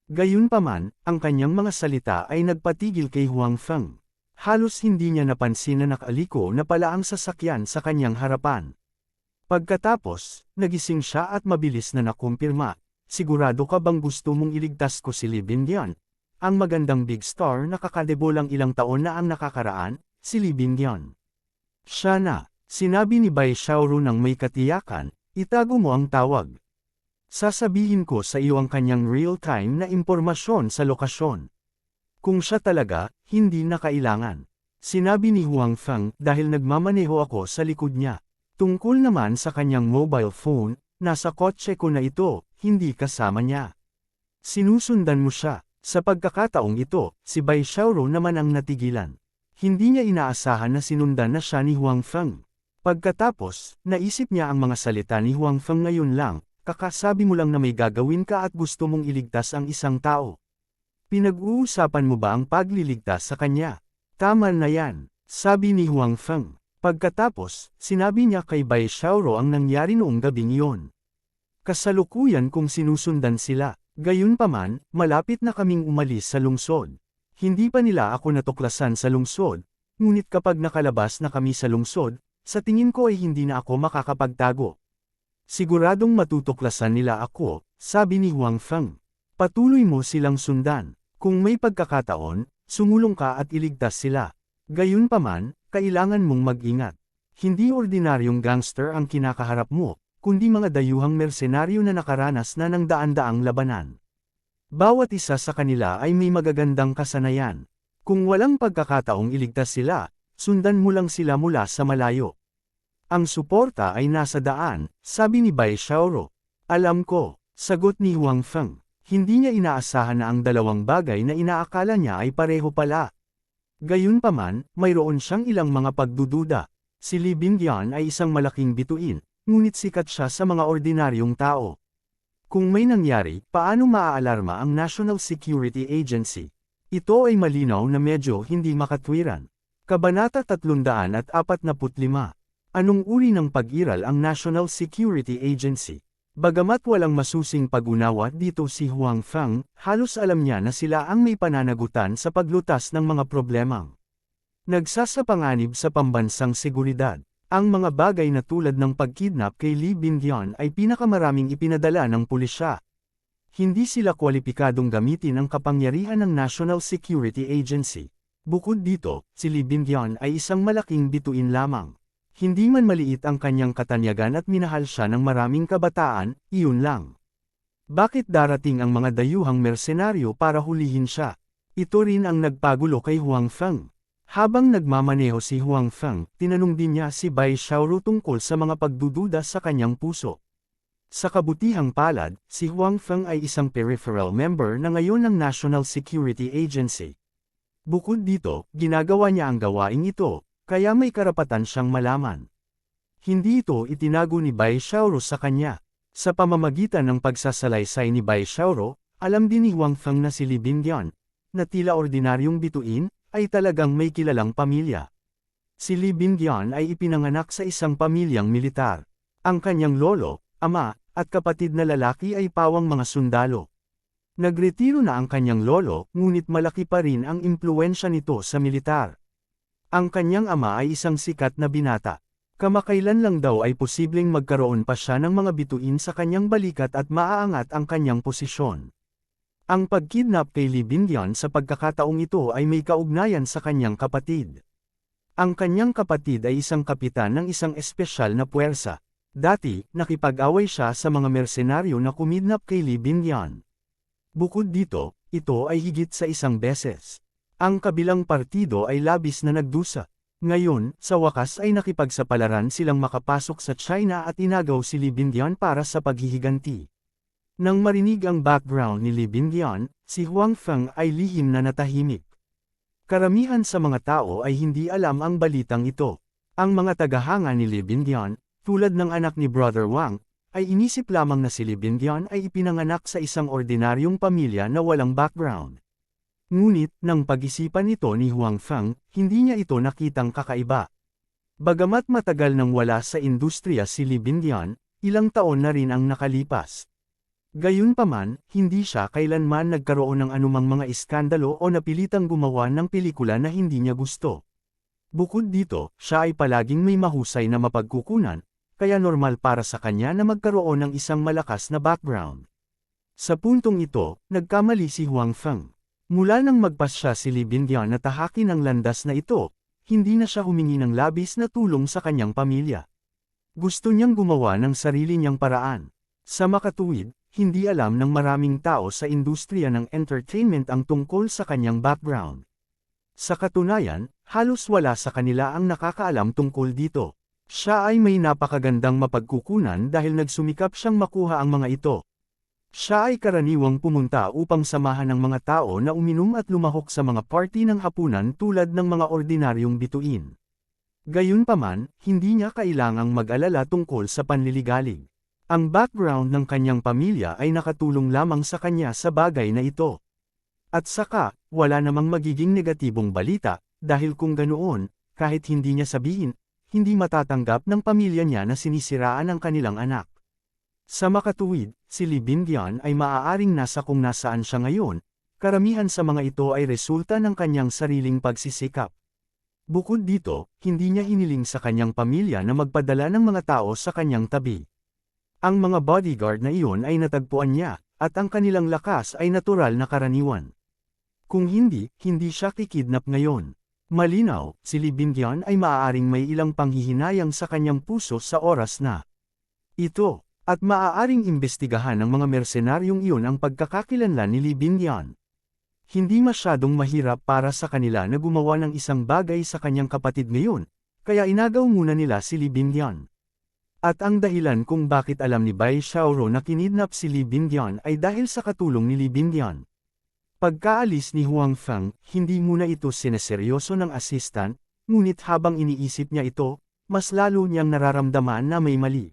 Speaker 1: Gayunpaman, ang kanyang mga salita ay nagpatigil kay Huang Feng. Halos hindi niya napansin na nakaliko na pala ang sasakyan sa kanyang harapan. Pagkatapos, nagising siya at mabilis na nakumpirma, "Sigurado ka bang gusto mong iligtas ko si Li Bingyan? Ang magandang big star na kakadebo lang ilang taon na ang nakakaraan, si Li Bingyan." Siya na. Sinabi ni Bai Xiaoro ng may katiyakan, "Itago mo ang tawag. Sasabihin ko sa iyo ang kanyang real-time na impormasyon sa lokasyon. Kung siya talaga, hindi na kailangan." Sinabi ni Huang Feng dahil nagmamaneho ako sa likod niya. Tungkol naman sa kanyang mobile phone, nasa kotse ko na ito, hindi kasama niya. Sinusundan mo siya. Sa pagkakataong ito, si Bai Xiaoro naman ang natigilan. Hindi niya inaasahan na sinundan na siya ni Huang Feng. Pagkatapos, naisip niya ang mga salita ni Huang Feng ngayon lang, "Kakasabi mo lang na may gagawin ka at gusto mong iligtas ang isang tao. Pinag-uusapan mo ba ang pagliligtas sa kanya?" "Tama na yan," sabi ni Huang Feng. Pagkatapos, sinabi niya kay Bai Xiaoro ang nangyari noong gabing iyon. "Kasalukuyan kung sinusundan sila. Gayunpaman, malapit na kaming umalis sa lungsod. Hindi pa nila ako natuklasan sa lungsod, ngunit kapag nakalabas na kami sa lungsod, sa tingin ko ay hindi na ako makakapagtago. Siguradong matutuklasan nila ako," sabi ni Huang Feng. "Patuloy mo silang sundan. Kung may pagkakataon, sumulong ka at iligtas sila. Gayunpaman, kailangan mong mag-ingat. Hindi ordinaryong gangster ang kinakaharap mo, kundi mga dayuhang mersenaryo na nakaranas na ng daan-daang labanan. Bawat isa sa kanila ay may magagandang kasanayan. Kung walang pagkakataong iligtas sila, sundan mo lang sila mula sa malayo. Ang suporta ay nasa daan," sabi ni Bai Xiaoro. "Alam ko," sagot ni Huang Feng. Hindi niya inaasahan na ang dalawang bagay na inaakala niya ay pareho pala. Gayunpaman, mayroon siyang ilang mga pagdududa. Si Li Bingyan ay isang malaking bituin, ngunit sikat siya sa mga ordinaryong tao. Kung may nangyari, paano maaalarma ang National Security Agency? Ito ay malinaw na medyo hindi makatwiran. Kabanata 345. Anong uri ng pag-iral ang National Security Agency? Bagamat walang masusing pag-unawa dito si Huang Feng, halos alam niya na sila ang may pananagutan sa paglutas ng mga problemang nagsasapanganib sa pambansang seguridad. Ang mga bagay na tulad ng pagkidnap kay Li Bingyan ay pinakamaraming ipinadala ng pulisya. Hindi sila kwalipikadong gamitin ang kapangyarihan ng National Security Agency. Bukod dito, si Li Bingyan ay isang malaking bituin lamang. Hindi man maliit ang kanyang katanyagan at minahal siya ng maraming kabataan, iyon lang. Bakit darating ang mga dayuhang mersenaryo para hulihin siya? Ito rin ang nagpagulo kay Huang Feng. Habang nagmamaneho si Huang Feng, tinanong din niya si Bai Xiaoro tungkol sa mga pagdududa sa kanyang puso. Sa kabutihang palad, si Huang Feng ay isang peripheral member na ngayon ng National Security Agency. Bukod dito, ginagawa niya ang gawaing ito, kaya may karapatan siyang malaman. Hindi ito itinago ni Bai Xiaoro sa kanya. Sa pamamagitan ng pagsasalaysay ni Bai Xiaoro, Alam din ni Huang Feng na si Li Bingyan, na tila ordinaryong bituin, ay talagang may kilalang pamilya. Si Li Bingyan ay ipinanganak sa isang pamilyang militar. Ang kanyang lolo, ama, at kapatid na lalaki ay pawang mga sundalo. Nagretiro na ang kanyang lolo, ngunit malaki pa rin ang impluwensya nito sa militar. Ang kanyang ama ay isang sikat na binata. Kamakailan lang daw ay posibleng magkaroon pa siya ng mga bituin sa kanyang balikat at maaangat ang kanyang posisyon. Ang pagkidnap kay Li Bingyan sa pagkakataong ito ay may kaugnayan sa kanyang kapatid. Ang kanyang kapatid ay isang kapitan ng isang espesyal na puwersa. Dati, nakipag-away siya sa mga mersenaryo na kumidnap kay Li Bingyan. Bukod dito, ito ay higit sa isang beses. Ang kabilang partido ay labis na nagdusa. Ngayon, sa wakas ay nakipagsapalaran silang makapasok sa China at inagaw si Li Bingyan para sa paghihiganti. Nang marinig ang background ni Li Bingyan, si Huang Feng ay lihim na natahimik. Karamihan sa mga tao ay hindi alam ang balitang ito. Ang mga tagahanga ni Li Bingyan, tulad ng anak ni Brother Wang, ay inisip lamang na si Li Bingyan ay ipinanganak sa isang ordinaryong pamilya na walang background. Ngunit, nang pag-isipan nito ni Huang Feng, hindi niya ito nakitang kakaiba. Bagamat matagal nang wala sa industriya si Li Bingyan, ilang taon na rin ang nakalipas. Gayunpaman, hindi siya kailanman nagkaroon ng anumang mga iskandalo o napilitang gumawa ng pelikula na hindi niya gusto. Bukod dito, siya ay palaging may mahusay na mapagkukunan, kaya normal para sa kanya na magkaroon ng isang malakas na background. Sa puntong ito, nagkamali si Huang Feng. Mula nang magpasya si Li Bingyan na tahakin ang landas na ito, hindi na siya humingi ng labis na tulong sa kanyang pamilya. Gusto niyang gumawa ng sarili niyang paraan. Sa makatuwid, hindi alam ng maraming tao sa industriya ng entertainment ang tungkol sa kanyang background. Sa katunayan, halos wala sa kanila ang nakakaalam tungkol dito. Siya ay may napakagandang mapagkukunan dahil nagsumikap siyang makuha ang mga ito. Siya ay karaniwang pumunta upang samahan ng mga tao na uminom at lumahok sa mga party ng hapunan tulad ng mga ordinaryong bituin. Gayunpaman, hindi niya kailangang mag-alala tungkol sa panliligalig. Ang background ng kanyang pamilya ay nakatulong lamang sa kanya sa bagay na ito. At saka, wala namang magiging negatibong balita, dahil kung ganoon, kahit hindi niya sabihin, hindi matatanggap ng pamilya niya na sinisiraan ang kanilang anak. Sa makatuwid, si Li Bingyan ay maaaring nasa kung nasaan siya ngayon, karamihan sa mga ito ay resulta ng kanyang sariling pagsisikap. Bukod dito, hindi niya hiniling sa kanyang pamilya na magpadala ng mga tao sa kanyang tabi. Ang mga bodyguard na iyon ay natagpuan niya, at ang kanilang lakas ay natural na karaniwan. Kung hindi, hindi siya kikidnap ngayon. Malinaw, si Li Bingyan ay maaaring may ilang panghihinayang sa kanyang puso sa oras na ito, at maaaring imbestigahan ng mga mersenaryong iyon ang pagkakakilanlan ni Li Bingyan. Hindi masyadong mahirap para sa kanila na gumawa ng isang bagay sa kanyang kapatid ngayon, kaya inagaw muna nila si Li Bingyan. At ang dahilan kung bakit alam ni Bai Xiaoro na kinidnap si Li Bingyan ay dahil sa katulong ni Li Bingyan. Pagkaalis ni Huang Feng, hindi muna ito sineseryoso ng assistant, ngunit habang iniisip niya ito, mas lalo niyang nararamdaman na may mali.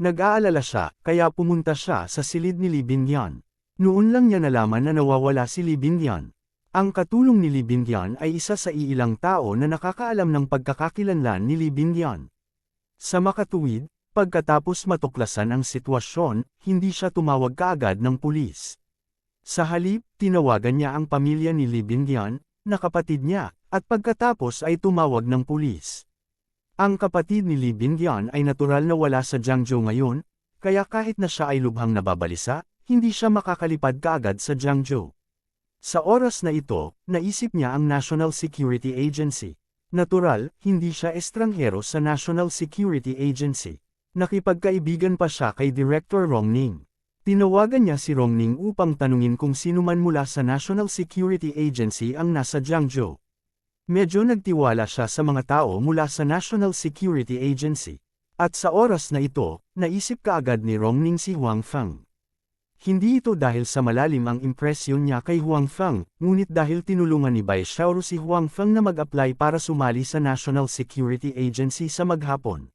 Speaker 1: Nag-aalala siya, kaya pumunta siya sa silid ni Li Bingyan. Noon lang niya nalaman na nawawala si Li Bingyan. Ang katulong ni Li Bingyan ay isa sa iilang tao na nakakaalam ng pagkakakilanlan ni Li Bingyan. Sa makatuwid, pagkatapos matuklasan ang sitwasyon, hindi siya tumawag kaagad ng pulis. Sa halip, tinawagan niya ang pamilya ni Li Bingyan, na kapatid niya, at pagkatapos ay tumawag ng pulis. Ang kapatid ni Li Bingyan ay natural na wala sa Jiangzhou ngayon, kaya kahit na siya ay lubhang nababalisa, hindi siya makakalipad kaagad sa Jiangzhou. Sa oras na ito, naisip niya ang National Security Agency. Natural, hindi siya estranghero sa National Security Agency. Nakipagkaibigan pa siya kay Director Rong Ning. Tinawagan niya si Rong Ning upang tanungin kung sino man mula sa National Security Agency ang nasa Jiangzhou. Medyo nagtiwala siya sa mga tao mula sa National Security Agency. At sa oras na ito, naisip kaagad ni Rong Ning si Huang Feng. Hindi ito dahil sa malalim ang impresyon niya kay Huang Feng, ngunit dahil tinulungan ni Bai Xiaoro si Huang Feng na mag-apply para sumali sa National Security Agency sa maghapon.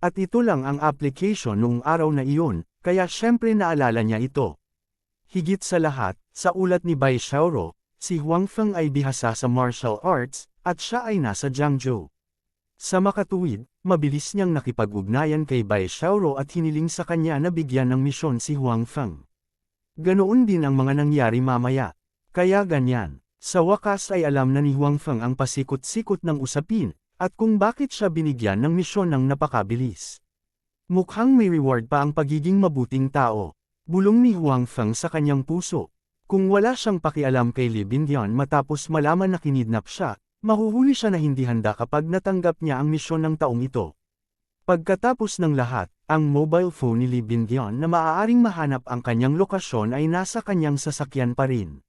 Speaker 1: At ito lang ang application noong araw na iyon, kaya syempre naalala niya ito. Higit sa lahat, sa ulat ni Bai Xiaoro, si Huang Feng ay bihasa sa martial arts, at siya ay nasa Jiangzhou. Sa makatuwid, mabilis niyang nakipag-ugnayan kay Bai Xiaoro at hiniling sa kanya na bigyan ng misyon si Huang Feng. Ganoon din ang mga nangyari mamaya. Kaya ganyan. Sa wakas ay alam na ni Huang Feng ang pasikot-sikot ng usapin, at kung bakit siya binigyan ng misyon ng napakabilis. Mukhang may reward pa ang pagiging mabuting tao. Bulong ni Huang Feng sa kanyang puso. Kung wala siyang pakialam kay Li Bindian matapos malaman na kinidnap siya, mahuhuli siya na hindi handa kapag natanggap niya ang misyon ng taong ito. Pagkatapos ng lahat, ang mobile phone ni Li Bindian na maaaring mahanap ang kanyang lokasyon ay nasa kanyang sasakyan pa rin.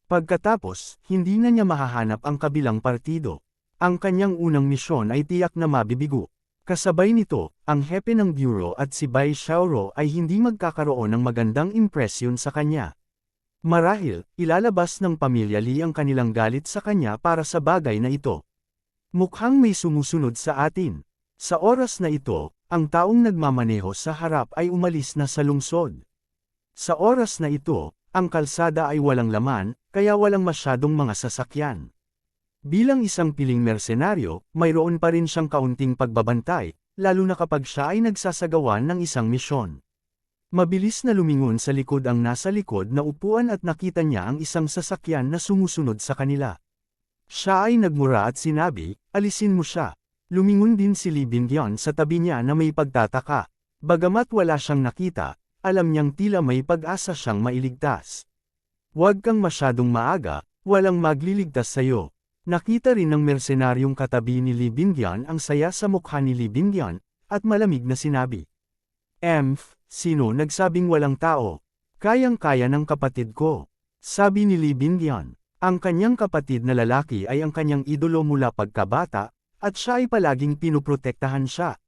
Speaker 1: Pagkatapos, hindi na niya mahahanap ang kabilang partido. Ang kanyang unang misyon ay tiyak na mabibigo. Kasabay nito, ang hepe ng bureau at si Bai Xiaoro ay hindi magkakaroon ng magandang impresyon sa kanya. Marahil, ilalabas ng pamilya Li ang kanilang galit sa kanya para sa bagay na ito. Mukhang may sumusunod sa atin. Sa oras na ito, ang taong nagmamaneho sa harap ay umalis na sa lungsod. Sa oras na ito, ang kalsada ay walang laman, kaya walang masyadong mga sasakyan. Bilang isang piling mersenaryo, mayroon pa rin siyang kaunting pagbabantay, lalo na kapag siya ay nagsasagawa ng isang misyon. Mabilis na lumingon sa likod ang nasa likod na upuan at nakita niya ang isang sasakyan na sumusunod sa kanila. Siya ay nagmura at sinabi, alisin mo siya. Lumingon din si Li Bindian sa tabi niya na may pagtataka. Bagamat wala siyang nakita, alam niyang tila may pag-asa siyang mailigtas. Huwag kang masyadong maaga, walang magliligtas sa'yo. Nakita rin ng mersenaryong katabi ni Li Bindian ang saya sa mukha ni Li Bindian, at malamig na sinabi. Sino nagsabing walang tao? Kayang-kaya ng kapatid ko. Sabi ni Li Bindian. Ang kanyang kapatid na lalaki ay ang kanyang idolo mula pagkabata, at siya ay palaging pinuprotektahan siya.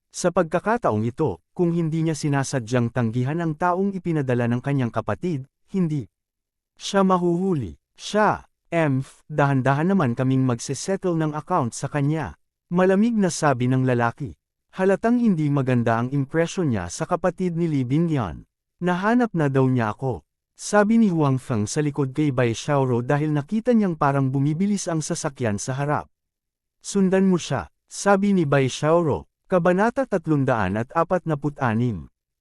Speaker 1: Sa pagkakataong ito, kung hindi niya sinasadyang tanggihan ang taong ipinadala ng kanyang kapatid, hindi siya mahuhuli. Siya, dahan-dahan naman kaming magsesettle ng account sa kanya. Malamig na sabi ng lalaki. Halatang hindi maganda ang impresyon niya sa kapatid ni Li Bindian. Nahanap na daw niya ako. Sabi ni Huang Feng sa likod kay Bai Xiaoro dahil nakita niyang parang bumibilis ang sasakyan sa harap. Sundan mo siya, sabi ni Bai Xiaoro. Kabanata 346.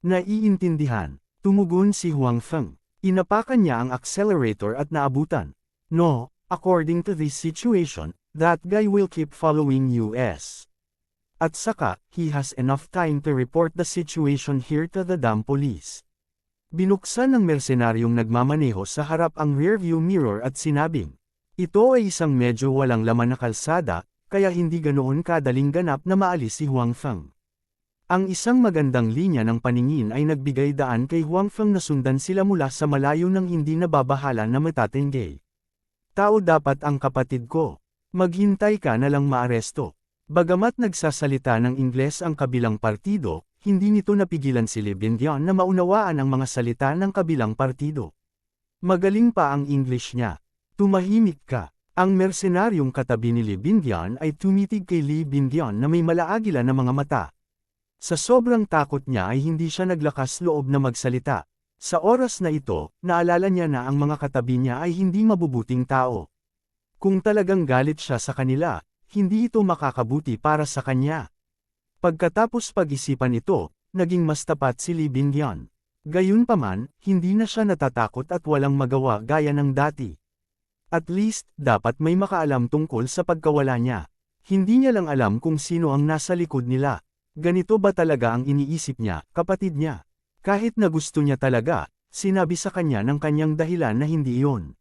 Speaker 1: Naiintindihan. Tumugon si Huang Feng. Inapakan niya ang accelerator at naabutan. No, according to this situation, that guy will keep following us. At saka, he has enough time to report the situation here to the damn police. Binuksan ng mersenaryong nagmamaneho sa harap ang rearview mirror at sinabing, ito ay isang medyo walang laman na kalsada, kaya hindi ganoon kadaling ganap na maalis si Huang Feng. Ang isang magandang linya ng paningin ay nagbigay daan kay Huang Feng na sundan sila mula sa malayo ng hindi nababahala na matatinggay. Tao dapat ang kapatid ko. Maghintay ka na lang maaresto. Bagamat nagsasalita ng Ingles ang kabilang partido, hindi nito napigilan si Li Bindian na maunawaan ang mga salita ng kabilang partido. Magaling pa ang English niya. Tumahimik ka. Ang mersenaryong katabi ni Li Bindian ay tumitig kay Li Bindian na may malaagila na mga mata. Sa sobrang takot niya ay hindi siya naglakas loob na magsalita. Sa oras na ito, naalala niya na ang mga katabi niya ay hindi mabubuting tao. Kung talagang galit siya sa kanila, hindi ito makakabuti para sa kanya. Pagkatapos pag-isipan ito, naging mas tapat si Li Bindian. Gayunpaman, hindi na siya natatakot at walang magawa gaya ng dati. At least, dapat may makaalam tungkol sa pagkawala niya. Hindi niya lang alam kung sino ang nasa likod nila. Ganito ba talaga ang iniisip niya, kapatid niya? Kahit na gusto niya talaga, sinabi sa kanya ng kanyang dahilan na hindi iyon.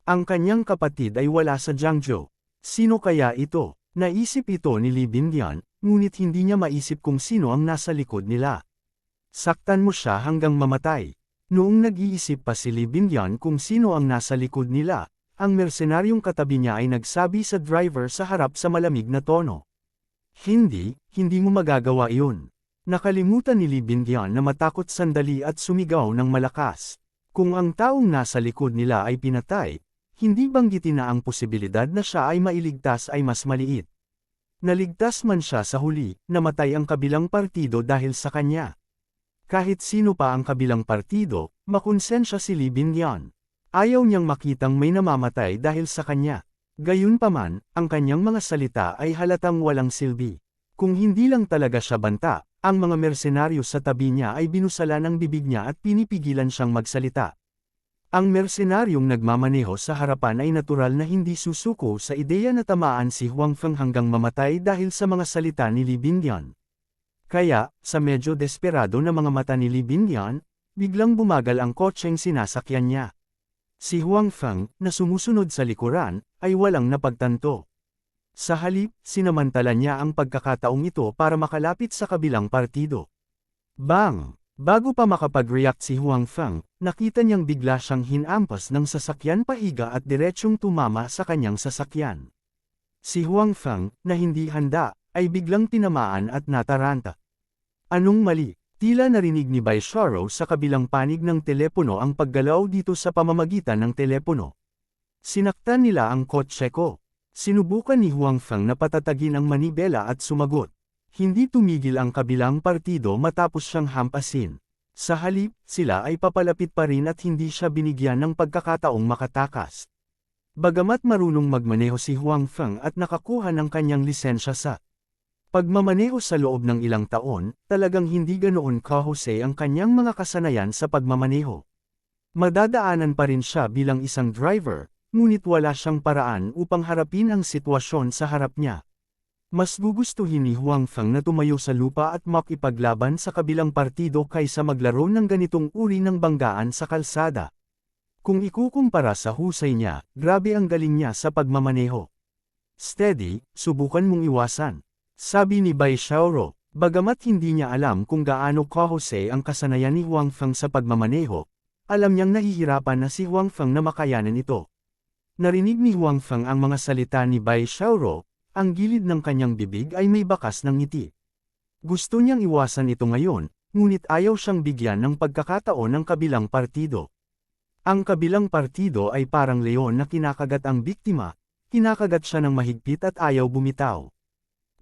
Speaker 1: Ang kanyang kapatid ay wala sa Jiangzhou. Sino kaya ito? Naisip ito ni Li Bindian, ngunit hindi niya maisip kung sino ang nasa likod nila. Saktan mo siya hanggang mamatay. Noong nag-iisip pa si Li Bindian kung sino ang nasa likod nila, ang mersenaryong katabi niya ay nagsabi sa driver sa harap sa malamig na tono. Hindi mo magagawa iyon. Nakalimutan ni Li Bindian na matakot sandali at sumigaw ng malakas. Kung ang taong nasa likod nila ay pinatay, hindi banggitin na ang posibilidad na siya ay mailigtas ay mas maliit. Naligtas man siya sa huli, namatay ang kabilang partido dahil sa kanya. Kahit sino pa ang kabilang partido, makonsensya si Lee Binyan. Ayaw niyang makitang may namamatay dahil sa kanya. Gayunpaman, ang kanyang mga salita ay halatang walang silbi. Kung hindi lang talaga siya banta, ang mga mersenaryo sa tabi niya ay binusalan ang bibig niya at pinipigilan siyang magsalita. Ang mersenaryong nagmamaneho sa harapan ay natural na hindi susuko sa ideya na tamaan si Huang Feng hanggang mamatay dahil sa mga salita ni Lee Binyan. Kaya, sa medyo desperado na mga mata ni Lee Binyan, biglang bumagal ang kotseng sinasakyan niya. Si Huang Feng, na sumusunod sa likuran, ay walang napagtanto. Sa halip, sinamantala niya ang pagkakataong ito para makalapit sa kabilang partido. Bang! Bago pa makapag-react si Huang Feng, nakita niyang bigla siyang hinampas ng sasakyan pahiga at diretsyong tumama sa kanyang sasakyan. Si Huang Feng, na hindi handa, ay biglang tinamaan at nataranta. Anong mali? Tila narinig ni Bai Xiaoro sa kabilang panig ng telepono ang paggalaw dito sa pamamagitan ng telepono. Sinaktan nila ang kotse ko. Sinubukan ni Huang Feng na patatagin ang manibela at sumagot. Hindi tumigil ang kabilang partido matapos siyang hampasin. Sa halip, sila ay papalapit pa rin at hindi siya binigyan ng pagkakataong makatakas. Bagamat marunong magmaneho si Huang Feng at nakakuha ng kanyang lisensya sa pagmamaneho sa loob ng ilang taon, talagang hindi ganoon kahusay ang kanyang mga kasanayan sa pagmamaneho. Madadaanan pa rin siya bilang isang driver, ngunit wala siyang paraan upang harapin ang sitwasyon sa harap niya. Mas gugustuhin ni Huang Feng na tumayo sa lupa at makipaglaban sa kabilang partido kaysa maglaro ng ganitong uri ng banggaan sa kalsada. Kung ikukumpara sa husay niya, grabe ang galing niya sa pagmamaneho. Steady, subukan mong iwasan. Sabi ni Bai Xiaoro, bagamat hindi niya alam kung gaano kahusay ang kasanayan ni Huang Feng sa pagmamaneho, alam niyang nahihirapan na si Huang Feng na makayanan ito. Narinig ni Huang Feng ang mga salita ni Bai Xiaoro. Ang gilid ng kanyang bibig ay may bakas ng ngiti. Gusto niyang iwasan ito ngayon, ngunit ayaw siyang bigyan ng pagkakataon ng kabilang partido. Ang kabilang partido ay parang leon na kinakagat ang biktima, kinakagat siya ng mahigpit at ayaw bumitaw.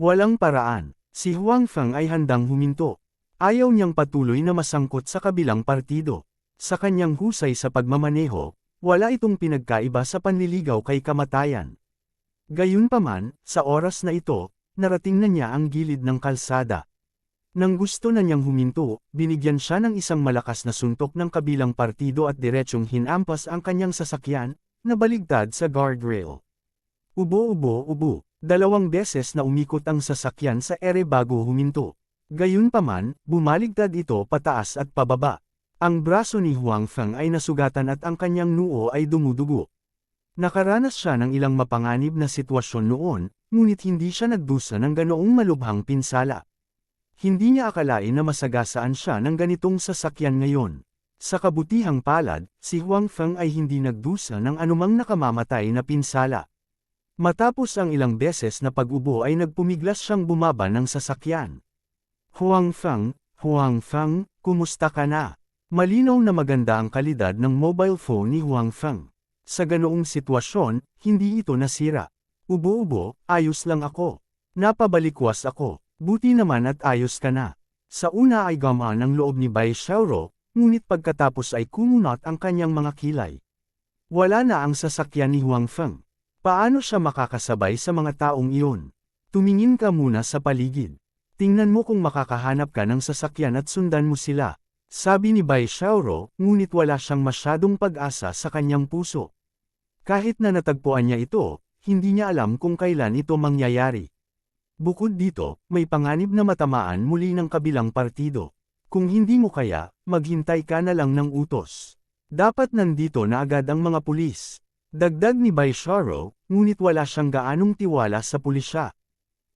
Speaker 1: Walang paraan, si Huang Feng ay handang huminto. Ayaw niyang patuloy na masangkot sa kabilang partido. Sa kanyang husay sa pagmamaneho, wala itong pinagkaiba sa panliligaw kay kamatayan. Gayunpaman, sa oras na ito, narating na niya ang gilid ng kalsada. Nang gusto na niyang huminto, binigyan siya ng isang malakas na suntok ng kabilang partido at diretsyong hinampas ang kanyang sasakyan, na baligtad sa guardrail. Ubo. 2 beses na umikot ang sasakyan sa ere bago huminto. Gayunpaman, bumaligtad ito pataas at pababa. Ang braso ni Huang Feng ay nasugatan at ang kanyang noo ay dumudugo. Nakaranas siya ng ilang mapanganib na sitwasyon noon, ngunit hindi siya nagdusa ng ganoong malubhang pinsala. Hindi niya akalain na masagasaan siya ng ganitong sasakyan ngayon. Sa kabutihang palad, si Huang Feng ay hindi nagdusa ng anumang nakamamatay na pinsala. Matapos ang ilang beses na pag-ubo ay nagpumiglas siyang bumaba ng sasakyan. Huang Feng, kumusta ka na? Malinaw na maganda ang kalidad ng mobile phone ni Huang Feng. Sa ganoong sitwasyon, hindi ito nasira. Ubo, ayos lang ako. Napabalikwas ako. Buti naman at ayos ka na. Sa una ay gamaan ang loob ni Bai Xiaoro, ngunit pagkatapos ay kumunat ang kanyang mga kilay. Wala na ang sasakyan ni Huang Feng. Paano siya makakasabay sa mga taong iyon? Tumingin ka muna sa paligid. Tingnan mo kung makakahanap ka ng sasakyan at sundan mo sila. Sabi ni Bai Xiaoro, ngunit wala siyang masyadong pag-asa sa kanyang puso. Kahit na natagpuan niya ito, hindi niya alam kung kailan ito mangyayari. Bukod dito, may panganib na matamaan muli ng kabilang partido. Kung hindi mo kaya, maghintay ka na lang ng utos. Dapat nandito na agad ang mga pulis. Dagdag ni Bai Xiaoro, ngunit wala siyang gaanong tiwala sa pulisya.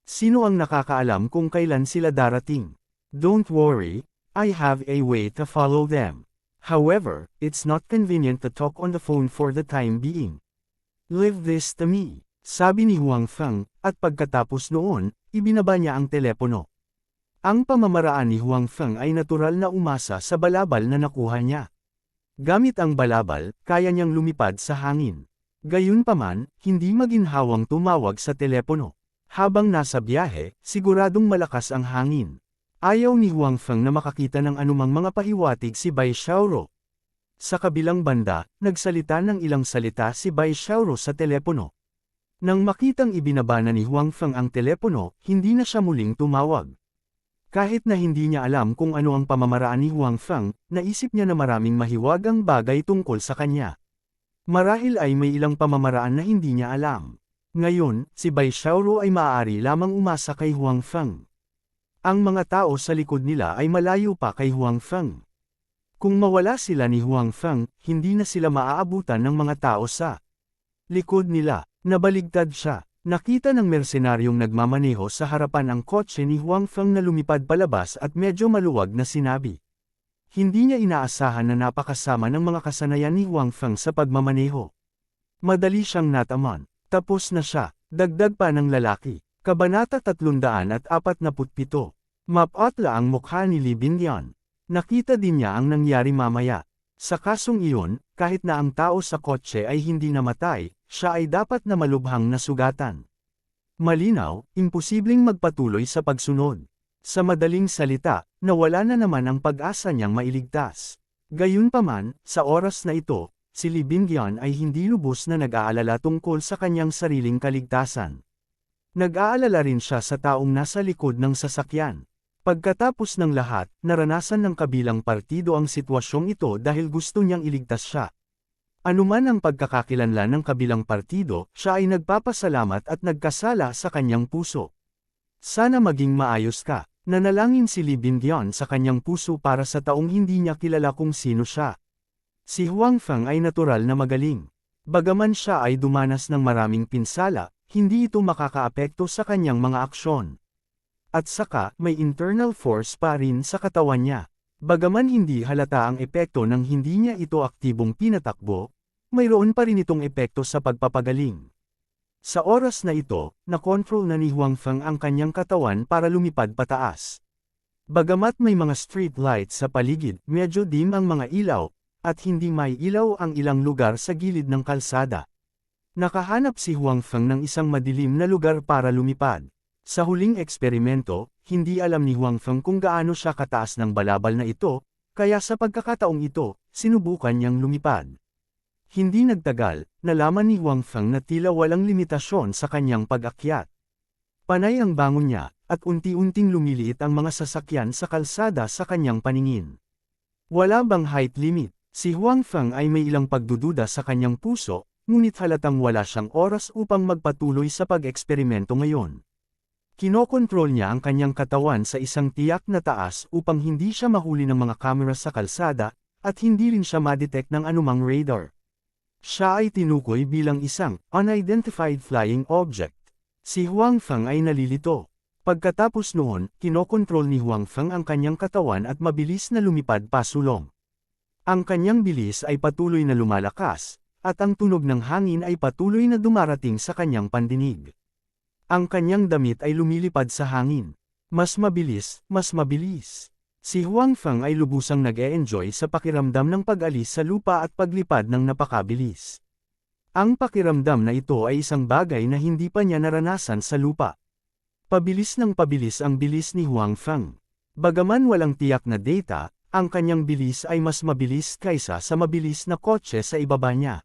Speaker 1: Sino ang nakakaalam kung kailan sila darating? Don't worry, I have a way to follow them. However, it's not convenient to talk on the phone for the time being. Leave this to me, sabi ni Huang Feng, at pagkatapos noon, ibinaba niya ang telepono. Ang pamamaraan ni Huang Feng ay natural na umasa sa balabal na nakuha niya. Gamit ang balabal, kaya niyang lumipad sa hangin. Gayunpaman, hindi maginhawang tumawag sa telepono. Habang nasa biyahe, siguradong malakas ang hangin. Ayaw ni Huang Feng na makakita ng anumang mga pahiwatig si Bai Xiaoro. Sa kabilang banda, nagsalita ng ilang salita si Bai Xiaoro sa telepono. Nang makitang ibinaba na ni Huang Feng ang telepono, hindi na siya muling tumawag. Kahit na hindi niya alam kung ano ang pamamaraan ni Huang Feng, naisip niya na maraming mahiwagang bagay tungkol sa kanya. Marahil ay may ilang pamamaraan na hindi niya alam. Ngayon, si Bai Xiaoro ay maaari lamang umasa kay Huang Feng. Ang mga tao sa likod nila ay malayo pa kay Huang Feng. Kung mawala sila ni Huang Feng, hindi na sila maaabutan ng mga tao sa likod nila. Nabaligtad siya. Nakita ng mersenaryong nagmamaneho sa harapan ang kotse ni Huang Feng na lumipad palabas at medyo maluwag na sinabi. Hindi niya inaasahan na napakasama ng mga kasanayan ni Huang Feng sa pagmamaneho. Madali siyang nataman. Tapos na siya. Dagdag pa ng lalaki. Kabanata 347. Mapatla ang mukha ni Li Bingyan. Nakita din niya ang nangyari mamaya. Sa kasong iyon, kahit na ang tao sa kotse ay hindi namatay, siya ay dapat na malubhang nasugatan. Malinaw, imposibleng magpatuloy sa pagsunod. Sa madaling salita, nawala na naman ang pag-asa niyang mailigtas. Gayunpaman, sa oras na ito, si Li Bingyan ay hindi lubos na nag-aalala tungkol sa kanyang sariling kaligtasan. Nag-aalala rin siya sa taong nasa likod ng sasakyan. Pagkatapos ng lahat, naranasan ng kabilang partido ang sitwasyong ito dahil gusto niyang iligtas siya. Anuman ang pagkakakilanlan ng kabilang partido, siya ay nagpapasalamat at nagkasala sa kanyang puso. Sana maging maayos ka. Nanalangin si Li Bingyan sa kanyang puso para sa taong hindi niya kilala kung sino siya. Si Huang Feng ay natural na magaling. Bagaman siya ay dumanas ng maraming pinsala, hindi ito makakaapekto sa kanyang mga aksyon. At saka, may internal force pa rin sa katawan niya. Bagaman hindi halata ang epekto ng hindi niya ito aktibong pinatakbo, mayroon pa rin itong epekto sa pagpapagaling. Sa oras na ito, nakontrol na ni Huang Feng ang kanyang katawan para lumipad pataas. Bagamat may mga street lights sa paligid, medyo dim ang mga ilaw, at hindi may ilaw ang ilang lugar sa gilid ng kalsada. Nakahanap si Huang Feng ng isang madilim na lugar para lumipad. Sa huling eksperimento, hindi alam ni Huang Feng kung gaano siya kataas ng balabal na ito, kaya sa pagkakataong ito, sinubukan niyang lumipad. Hindi nagtagal, nalaman ni Huang Feng na tila walang limitasyon sa kanyang pag-akyat. Panay ang bangon niya, at unti-unting lumiliit ang mga sasakyan sa kalsada sa kanyang paningin. Wala bang height limit? Si Huang Feng ay may ilang pagdududa sa kanyang puso, ngunit halatang wala siyang oras upang magpatuloy sa pag-eksperimento ngayon. Kinokontrol niya ang kanyang katawan sa isang tiyak na taas upang hindi siya mahuli ng mga kamera sa kalsada, at hindi rin siya ma-detect ng anumang radar. Siya ay tinukoy bilang isang unidentified flying object. Si Huang Feng ay nalilito. Pagkatapos noon, kinokontrol ni Huang Feng ang kanyang katawan at mabilis na lumipad pasulong. Ang kanyang bilis ay patuloy na lumalakas, at ang tunog ng hangin ay patuloy na dumarating sa kanyang pandinig. Ang kanyang damit ay lumilipad sa hangin. Mas mabilis, mas mabilis. Si Huang Feng ay lubusang nag-e-enjoy sa pakiramdam ng pag-alis sa lupa at paglipad ng napakabilis. Ang pakiramdam na ito ay isang bagay na hindi pa niya naranasan sa lupa. Pabilis ng pabilis ang bilis ni Huang Feng. Bagaman walang tiyak na data, ang kanyang bilis ay mas mabilis kaysa sa mabilis na kotse sa ibaba niya.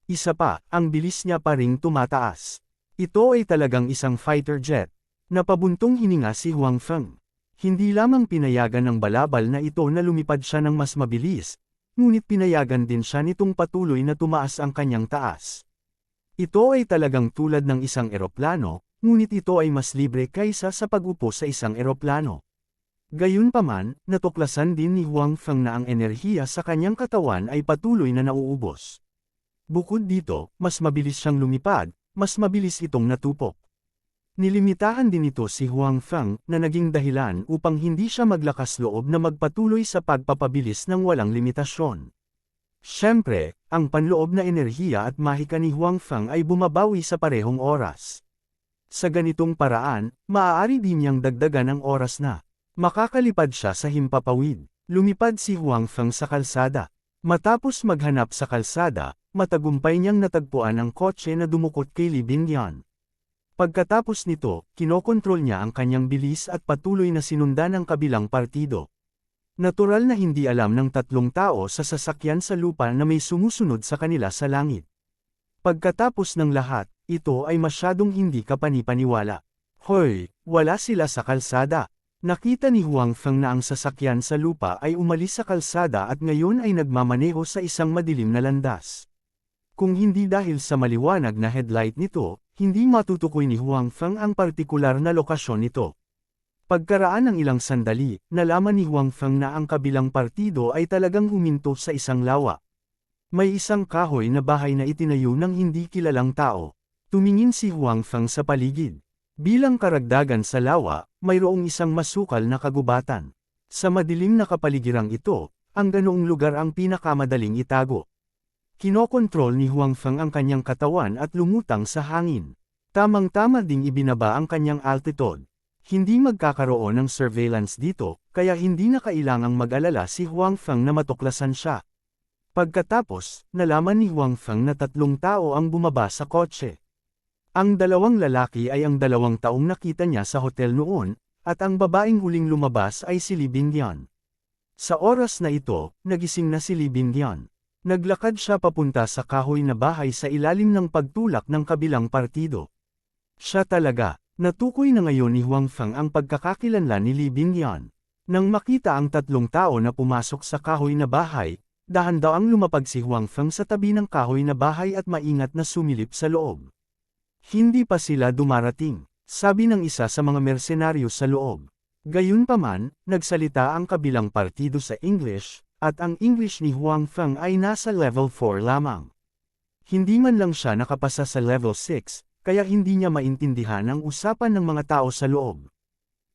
Speaker 1: Isa pa, ang bilis niya pa ring tumataas. Ito ay talagang isang fighter jet. Napabuntong hininga si Huang Feng. Hindi lamang pinayagan ng balabal na ito na lumipad siya ng mas mabilis, ngunit pinayagan din siya nitong patuloy na tumaas ang kanyang taas. Ito ay talagang tulad ng isang eroplano, ngunit ito ay mas libre kaysa sa pag-upo sa isang eroplano. Gayunpaman, natuklasan din ni Huang Feng na ang enerhiya sa kanyang katawan ay patuloy na nauubos. Bukod dito, mas mabilis siyang lumipad, mas mabilis itong natupok. Nilimitahan din ito si Huang Feng na naging dahilan upang hindi siya maglakas loob na magpatuloy sa pagpapabilis ng walang limitasyon. Siyempre, ang panloob na enerhiya at mahika ni Huang Feng ay bumabawi sa parehong oras. Sa ganitong paraan, maaari din niyang dagdagan ang oras na makakalipad siya sa himpapawid. Lumipad si Huang Feng sa kalsada. Matapos maghanap sa kalsada, matagumpay niyang natagpuan ang kotse na dumukot kay Li Bingyan. Pagkatapos nito, kinokontrol niya ang kanyang bilis at patuloy na sinundan ang kabilang partido. Natural na hindi alam ng tatlong tao sa sasakyan sa lupa na may sumusunod sa kanila sa langit. Pagkatapos ng lahat, ito ay masyadong hindi kapanipaniwala. Hoy, wala sila sa kalsada. Nakita ni Huang Feng na ang sasakyan sa lupa ay umalis sa kalsada at ngayon ay nagmamaneho sa isang madilim na landas. Kung hindi dahil sa maliwanag na headlight nito, hindi matutukoy ni Huang Feng ang partikular na lokasyon nito. Pagkaraan ng ilang sandali, nalaman ni Huang Feng na ang kabilang partido ay talagang huminto sa isang lawa. May isang kahoy na bahay na itinayo ng hindi kilalang tao. Tumingin si Huang Feng sa paligid. Bilang karagdagan sa lawa, mayroong isang masukal na kagubatan. Sa madilim na kapaligirang ito, ang ganoong lugar ang pinakamadaling itago. Kinokontrol ni Huang Feng ang kanyang katawan at lumutang sa hangin. Tamang-tama ding ibinaba ang kanyang altitude. Hindi magkakaroon ng surveillance dito, kaya hindi na kailangang mag-alala si Huang Feng na matuklasan siya. Pagkatapos, nalaman ni Huang Feng na 3 tao ang bumaba sa kotse. Ang 2 lalaki ay ang 2 taong nakita niya sa hotel noon, at ang babaeng huling lumabas ay si Li Bingyan. Sa oras na ito, nagising na si Li Bingyan. Naglakad siya papunta sa kahoy na bahay sa ilalim ng pagtulak ng kabilang partido. Siya talaga. Natukoy na ngayon ni Huang Feng ang pagkakakilanlan ni Li Bingyan. Nang makita ang 3 tao na pumasok sa kahoy na bahay, dahan-daang lumapag si Huang Feng sa tabi ng kahoy na bahay at maingat na sumilip sa loob. Hindi pa sila dumarating, sabi ng isa sa mga mersenaryo sa loob. Gayunpaman, nagsalita ang kabilang partido sa English, at ang English ni Huang Feng ay nasa level 4 lamang. Hindi man lang siya nakapasa sa level 6, kaya hindi niya maintindihan ang usapan ng mga tao sa loob.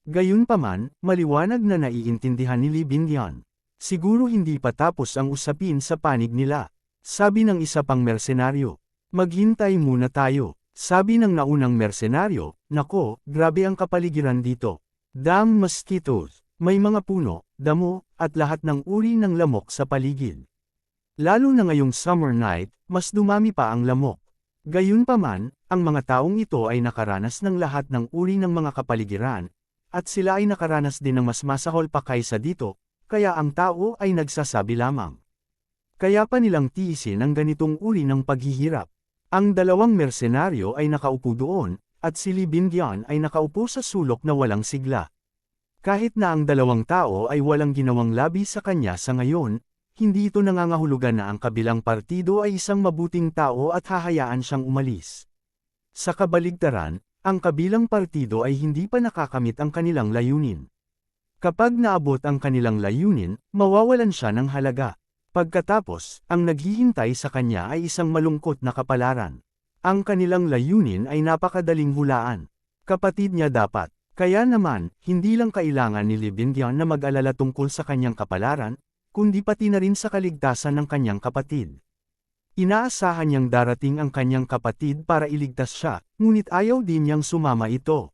Speaker 1: Gayunpaman, maliwanag na naiintindihan ni Li Bingyan. Siguro hindi pa tapos ang usapin sa panig nila. Sabi ng isa pang mersenaryo. Maghintay muna tayo. Sabi ng naunang mersenaryo, nako, grabe ang kapaligiran dito. Damn mosquitoes, may mga puno, damo, at lahat ng uri ng lamok sa paligid. Lalo na ngayong summer night, mas dumami pa ang lamok. Gayunpaman, ang mga taong ito ay nakaranas ng lahat ng uri ng mga kapaligiran, at sila ay nakaranas din ng mas masahol pa kaysa dito, kaya ang tao ay nagsasabi lamang. Kaya pa nilang tiisin ang ganitong uri ng paghihirap. Ang 2 mersenaryo ay nakaupo doon, at si Li Bingyan ay nakaupo sa sulok na walang sigla. Kahit na ang 2 tao ay walang ginawang labi sa kanya sa ngayon, hindi ito nangangahulugan na ang kabilang partido ay isang mabuting tao at hahayaan siyang umalis. Sa kabaligtaran, ang kabilang partido ay hindi pa nakakamit ang kanilang layunin. Kapag naabot ang kanilang layunin, mawawalan siya ng halaga. Pagkatapos, ang naghihintay sa kanya ay isang malungkot na kapalaran. Ang kanilang layunin ay napakadaling hulaan. Kapatid niya dapat. Kaya naman, hindi lang kailangan ni Li Bingyan na mag-alala tungkol sa kanyang kapalaran, kundi pati na rin sa kaligtasan ng kanyang kapatid. Inaasahan niyang darating ang kanyang kapatid para iligtas siya, ngunit ayaw din niyang sumama ito.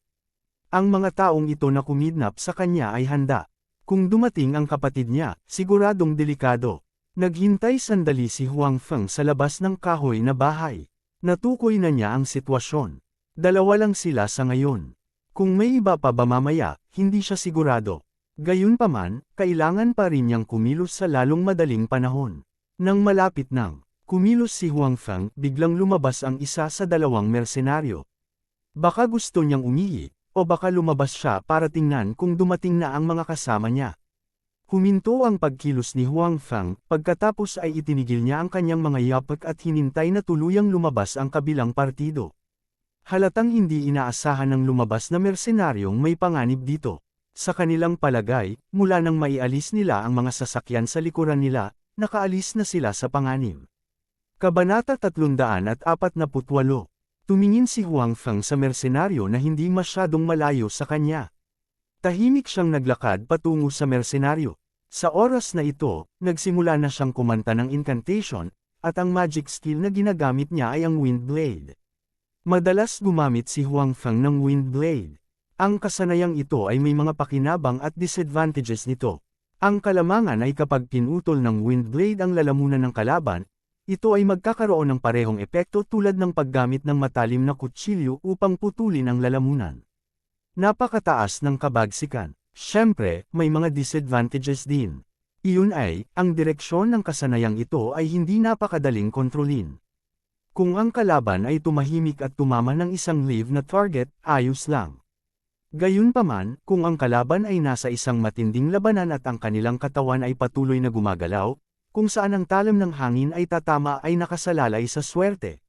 Speaker 1: Ang mga taong ito na kumidnap sa kanya ay handa. Kung dumating ang kapatid niya, siguradong delikado. Naghintay sandali si Huang Feng sa labas ng kahoy na bahay. Natukoy na niya ang sitwasyon. 2 lang sila sa ngayon. Kung may iba pa ba mamaya, hindi siya sigurado. Gayunpaman, kailangan pa rin niyang kumilos sa lalong madaling panahon. Nang malapit nang kumilos si Huang Feng, biglang lumabas ang isa sa 2 mersenaryo. Baka gusto niyang umihi, o baka lumabas siya para tingnan kung dumating na ang mga kasama niya. Huminto ang pagkilos ni Huang Feng, pagkatapos ay itinigil niya ang kanyang mga yapak at hinintay na tuluyang lumabas ang kabilang partido. Halatang hindi inaasahan ng lumabas na mersenaryong may panganib dito. Sa kanilang palagay, mula nang maialis nila ang mga sasakyan sa likuran nila, nakaalis na sila sa panganib. Kabanata 348. Tumingin si Huang Feng sa mersenaryo na hindi masyadong malayo sa kanya. Tahimik siyang naglakad patungo sa mersenaryo. Sa oras na ito, nagsimula na siyang kumanta ng incantation, at ang magic skill na ginagamit niya ay ang Wind Blade. Madalas gumamit si Huang Feng ng Wind Blade. Ang kasanayang ito ay may mga pakinabang at disadvantages nito. Ang kalamangan ay kapag pinutol ng Wind Blade ang lalamunan ng kalaban, ito ay magkakaroon ng parehong epekto tulad ng paggamit ng matalim na kutsilyo upang putulin ang lalamunan. Napakataas ng kabagsikan. Siyempre, may mga disadvantages din. Iyon ay, ang direksyon ng kasanayang ito ay hindi napakadaling kontrolin. Kung ang kalaban ay tumahimik at tumama ng isang live na target, ayos lang. Gayunpaman, kung ang kalaban ay nasa isang matinding labanan at ang kanilang katawan ay patuloy na gumagalaw, kung saan ang talam ng hangin ay tatama ay nakasalalay sa swerte.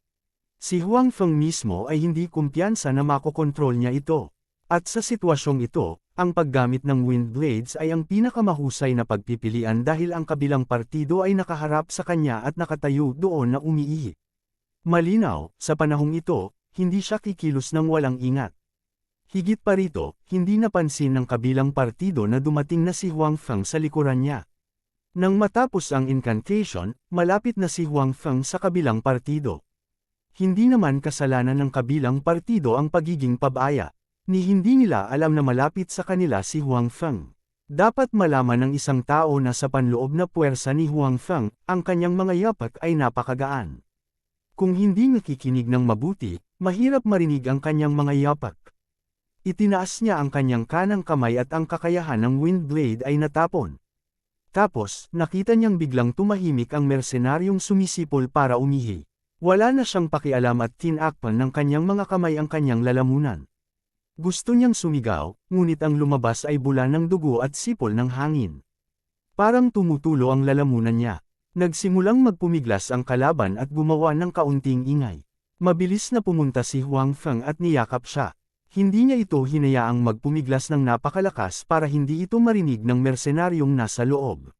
Speaker 1: Si Huang Feng mismo ay hindi kumpiyansa na makokontrol niya ito. At sa sitwasyong ito, ang paggamit ng wind blades ay ang pinakamahusay na pagpipilian dahil ang kabilang partido ay nakaharap sa kanya at nakatayo doon na umiihi. Malinaw, sa panahong ito, hindi siya kikilos ng walang ingat. Higit pa rito, hindi napansin ng kabilang partido na dumating na si Huang Feng sa likuran niya. Nang matapos ang incantation, malapit na si Huang Feng sa kabilang partido. Hindi naman kasalanan ng kabilang partido ang pagiging pabaya. Ni hindi nila alam na malapit sa kanila si Huang Feng. Dapat malaman ng isang tao na sa panloob na puwersa ni Huang Feng, ang kanyang mga yapak ay napakagaan. Kung hindi nakikinig ng mabuti, mahirap marinig ang kanyang mga yapak. Itinaas niya ang kanyang kanang kamay at ang kakayahan ng wind blade ay natapon. Tapos, nakita niyang biglang tumahimik ang mersenaryong sumisipol para umihi. Wala na siyang pakialam at tinakpan ng kanyang mga kamay ang kanyang lalamunan. Gusto niyang sumigaw, ngunit ang lumabas ay bula ng dugo at sipol ng hangin. Parang tumutulo ang lalamunan niya. Nagsimulang magpumiglas ang kalaban at gumawa ng kaunting ingay. Mabilis na pumunta si Huang Feng at niyakap siya. Hindi niya ito hinayaang magpumiglas ng napakalakas para hindi ito marinig ng mersenaryong nasa loob.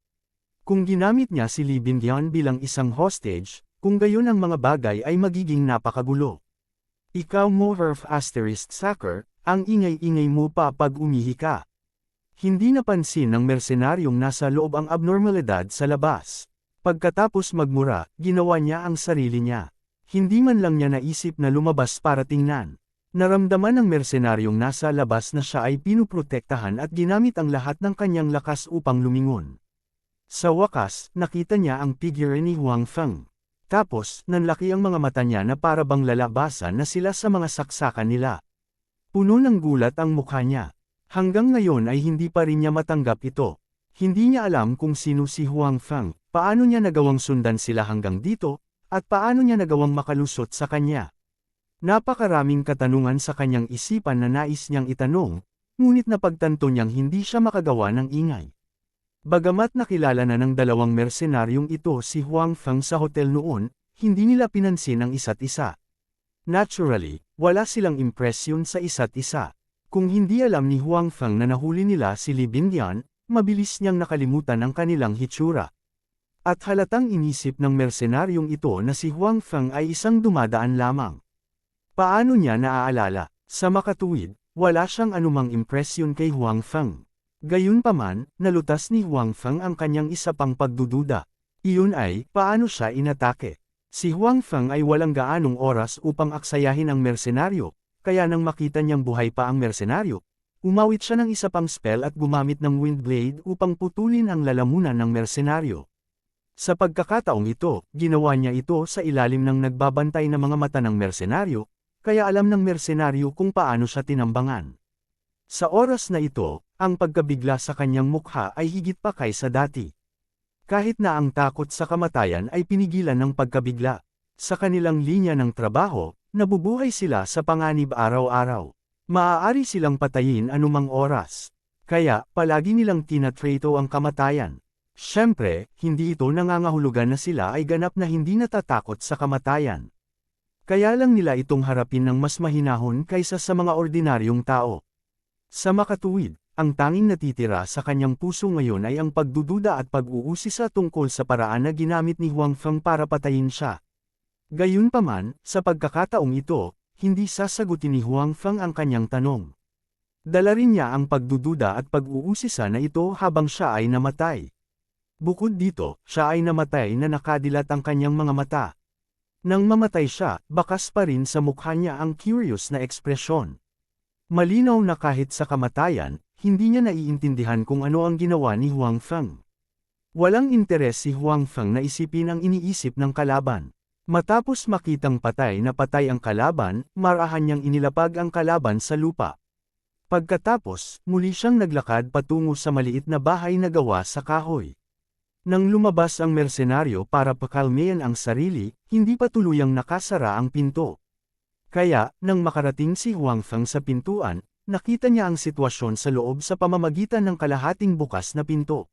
Speaker 1: Kung ginamit niya si Li Bingyuan bilang isang hostage, kung gayon ang mga bagay ay magiging napakagulo. Ikaw mo ************* ang ingay-ingay mo pa pag umihi ka. Hindi napansin ng mersenaryong nasa loob ang abnormalidad sa labas. Pagkatapos magmura, ginawa niya ang sarili niya. Hindi man lang niya naisip na lumabas para tingnan. Naramdaman ng mersenaryong nasa labas na siya ay pinuprotektahan at ginamit ang lahat ng kanyang lakas upang lumingon. Sa wakas, nakita niya ang figure ni Huang Feng. Tapos, nanlaki ang mga mata niya na para bang lalabasan na sila sa mga saksakan nila. Puno ng gulat ang mukha niya. Hanggang ngayon ay hindi pa rin niya matanggap ito. Hindi niya alam kung sino si Huang Feng, paano niya nagawang sundan sila hanggang dito, at paano niya nagawang makalusot sa kanya. Napakaraming katanungan sa kanyang isipan na nais niyang itanong, ngunit napagtanto niyang hindi siya makagawa ng ingay. Bagamat nakilala na ng dalawang mersenaryong ito si Huang Feng sa hotel noon, hindi nila pinansin ang isa't isa. Naturally, wala silang impresyon sa isa't isa. Kung hindi alam ni Huang Feng na nahuli nila si Li Bingyuan, mabilis niyang nakalimutan ang kanilang hitsura. At halatang inisip ng mersenaryong ito na si Huang Feng ay isang dumadaan lamang. Paano niya naaalala? Sa makatuwid, wala siyang anumang impresyon kay Huang Feng. Gayunpaman, nalutas ni Huang Feng ang kanyang isa pang pagdududa. Iyon ay, paano siya inatake? Si Huang Feng ay walang gaanong oras upang aksayahin ang mersenaryo, kaya nang makita niyang buhay pa ang mersenaryo, umawit siya ng isa pang spell at gumamit ng wind blade upang putulin ang lalamunan ng mersenaryo. Sa pagkakataong ito, ginawa niya ito sa ilalim ng nagbabantay na mga mata ng mersenaryo, kaya alam ng mersenaryo kung paano siya tinambangan. Sa oras na ito, ang pagkabigla sa kanyang mukha ay higit pa kaysa dati. Kahit na ang takot sa kamatayan ay pinigilan ng pagkabigla. Sa kanilang linya ng trabaho, nabubuhay sila sa panganib araw-araw. Maaari silang patayin anumang oras. Kaya, palagi nilang tinatrato ang kamatayan. Siyempre, hindi ito nangangahulugan na sila ay ganap na hindi natatakot sa kamatayan. Kaya lang nila itong harapin ng mas mahinahon kaysa sa mga ordinaryong tao. Sa makatuwid, ang tanging natitira sa kanyang puso ngayon ay ang pagdududa at pag-uusisa tungkol sa paraan na ginamit ni Huang Feng para patayin siya. Gayunpaman, sa pagkakataong ito, hindi sasagutin ni Huang Feng ang kanyang tanong. Dala rin niya ang pagdududa at pag-uusisa na ito habang siya ay namatay. Bukod dito, siya ay namatay na nakadilat ang kanyang mga mata. Nang mamatay siya, bakas pa rin sa mukha niya ang curious na ekspresyon. Malinaw na kahit sa kamatayan, hindi niya naiintindihan kung ano ang ginawa ni Huang Feng. Walang interes si Huang Feng na isipin ang iniisip ng kalaban. Matapos makitang patay ang kalaban, marahan niyang inilapag ang kalaban sa lupa. Pagkatapos, muli siyang naglakad patungo sa maliit na bahay na gawa sa kahoy. Nang lumabas ang mersenaryo para pakalmayan ang sarili, hindi pa tuluyang nakasara ang pinto. Kaya, nang makarating si Huang Feng sa pintuan, nakita niya ang sitwasyon sa loob sa pamamagitan ng kalahating bukas na pinto.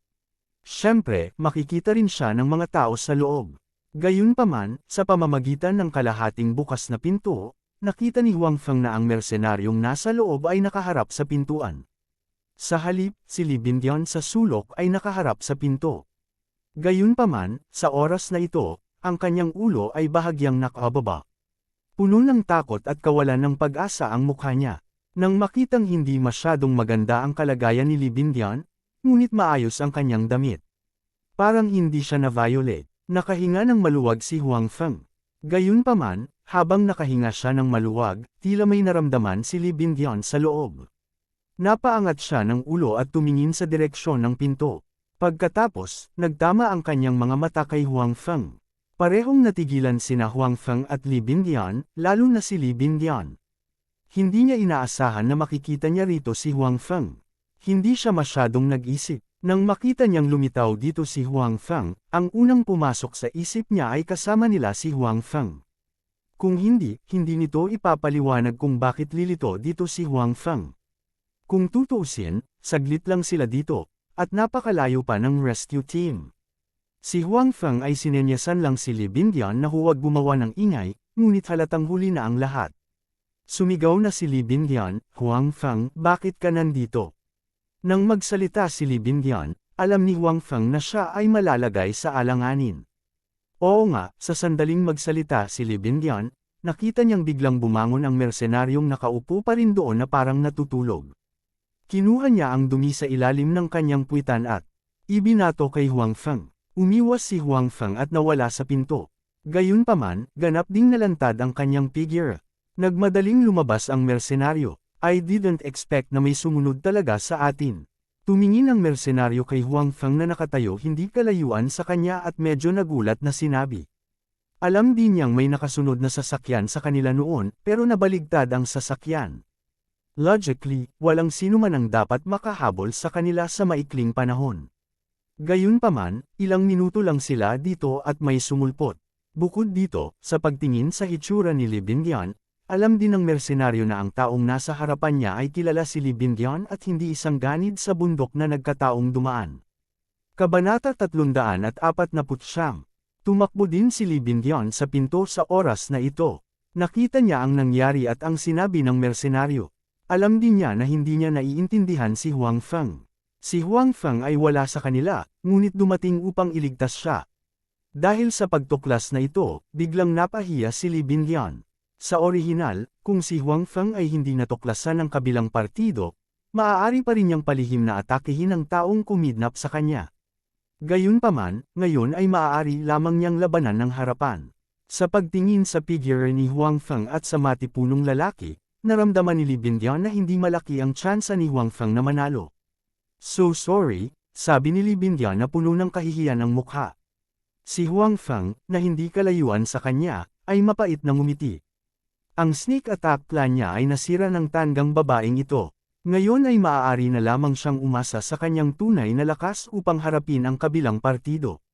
Speaker 1: Siyempre, makikita rin siya ng mga tao sa loob. Gayunpaman, sa pamamagitan ng kalahating bukas na pinto, nakita ni Huang Feng na ang mersenaryong nasa loob ay nakaharap sa pintuan. Sa halip, si Li Bindian sa sulok ay nakaharap sa pinto. Gayunpaman, sa oras na ito, ang kanyang ulo ay bahagyang nakababa. Puno ng takot at kawalan ng pag-asa ang mukha niya. Nang makitang hindi masyadong maganda ang kalagayan ni Li Bindian, ngunit maayos ang kanyang damit. Parang hindi siya na-violate. Nakahinga ng maluwag si Huang Feng. Gayunpaman, habang nakahinga siya ng maluwag, tila may naramdaman si Li Bindian sa loob. Napaangat siya ng ulo at tumingin sa direksyon ng pinto. Pagkatapos, nagtama ang kanyang mga mata kay Huang Feng. Parehong natigilan sina Huang Feng at Li Bindian, lalo na si Li Bindian. Hindi niya inaasahan na makikita niya rito si Huang Feng. Hindi siya masyadong nag-isip. Nang makita niyang lumitaw dito si Huang Feng, ang unang pumasok sa isip niya ay kasama nila si Huang Feng. Kung hindi nito ipapaliwanag kung bakit lilito dito si Huang Feng. Kung tutuusin, saglit lang sila dito, at napakalayo pa ng rescue team. Si Huang Feng ay sinenyasan lang si Li Bindian na huwag gumawa ng ingay, ngunit halatang huli na ang lahat. Sumigaw na si Li Bindian, "Huang Feng, bakit ka nandito?" Nang magsalita si Li Bindian, alam ni Huang Feng na siya ay malalagay sa alanganin. Oo nga, sa sandaling magsalita si Li Bindian, nakita niyang biglang bumangon ang mersenaryong nakaupo pa rin doon na parang natutulog. Kinuha niya ang dumi sa ilalim ng kanyang puwitan at ibinato kay Huang Feng. Umiwas si Huang Feng at nawala sa pinto. Gayunpaman, ganap ding nalantad ang kanyang figure. Nagmadaling lumabas ang mersenaryo. "I didn't expect na may sumunod talaga sa atin." Tumingin ang mersenaryo kay Huang Feng na nakatayo hindi kalayuan sa kanya at medyo nagulat na sinabi. Alam din niyang may nakasunod na sasakyan sa kanila noon, pero nabaligtad ang sasakyan. Logically, walang sino man ang dapat makahabol sa kanila sa maikling panahon. Gayunpaman, ilang minuto lang sila dito at may sumulpot. Bukod dito, sa pagtingin sa hitsura ni Li Bindian, alam din ng mersenaryo na ang taong nasa harapan niya ay kilala si Li Bindian at hindi isang ganid sa bundok na nagkataong dumaan. Kabanata 349. Tumakbo din si Li Bindian sa pinto sa oras na ito. Nakita niya ang nangyari at ang sinabi ng mersenaryo. Alam din niya na hindi niya naiintindihan si Huang Feng. Si Huang Feng ay wala sa kanila, ngunit dumating upang iligtas siya. Dahil sa pagtuklas na ito, biglang napahiya si Li Bindian. Sa orihinal, kung si Huang Feng ay hindi natuklasan ng kabilang partido, maaari pa rin niyang palihim na atakehin ang taong kumidnap sa kanya. Gayunpaman, ngayon ay maaari lamang niyang labanan ng harapan. Sa pagtingin sa figure ni Huang Feng at sa matipunong lalaki, naramdaman ni Li Bindian na hindi malaki ang tsansa ni Huang Feng na manalo. "So sorry," sabi ni Li Bindian na puno ng kahihiyan ang mukha. Si Huang Feng, na hindi kalayuan sa kanya, ay mapait na ngumiti. Ang sneak attack plan niya ay nasira ng tandang babaeng ito. Ngayon ay maaari na lamang siyang umasa sa kanyang tunay na lakas upang harapin ang kabilang partido.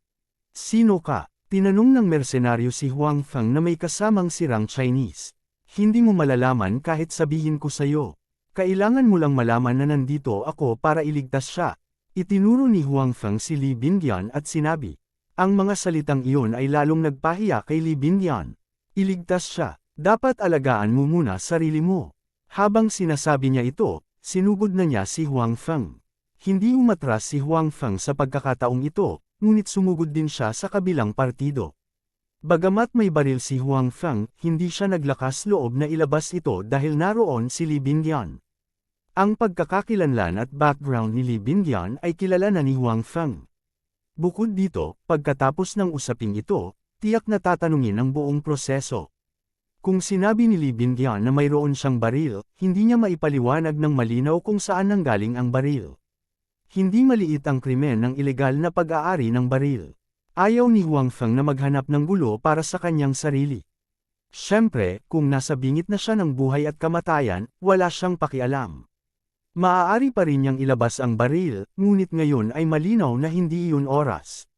Speaker 1: "Sino ka?" Tinanong ng mersenaryo si Huang Feng na may kasamang sirang Chinese. "Hindi mo malalaman kahit sabihin ko sa'yo. Kailangan mo lang malaman na nandito ako para iligtas siya." Itinuro ni Huang Feng si Li Bindian at sinabi. Ang mga salitang iyon ay lalong nagpahiya kay Li Bindian. Iligtas siya. Dapat alagaan mo muna sarili mo. Habang sinasabi niya ito, sinugod na niya si Huang Feng. Hindi umatras si Huang Feng sa pagkakataong ito, ngunit sumugod din siya sa kabilang partido. Bagamat may baril si Huang Feng, hindi siya naglakas loob na ilabas ito dahil naroon si Li Bindian. Ang pagkakakilanlan at background ni Li Bindian ay kilala na ni Huang Feng. Bukod dito, pagkatapos ng usaping ito, tiyak na tatanungin ang buong proseso. Kung sinabi ni Li Bindian na mayroon siyang baril, hindi niya maipaliwanag ng malinaw kung saan nanggaling ang baril. Hindi maliit ang krimen ng ilegal na pag-aari ng baril. Ayaw ni Huang Feng na maghanap ng gulo para sa kanyang sarili. Siyempre, kung nasa bingit na siya ng buhay at kamatayan, wala siyang pakialam. Maaari pa rin niyang ilabas ang baril, ngunit ngayon ay malinaw na hindi iyon oras.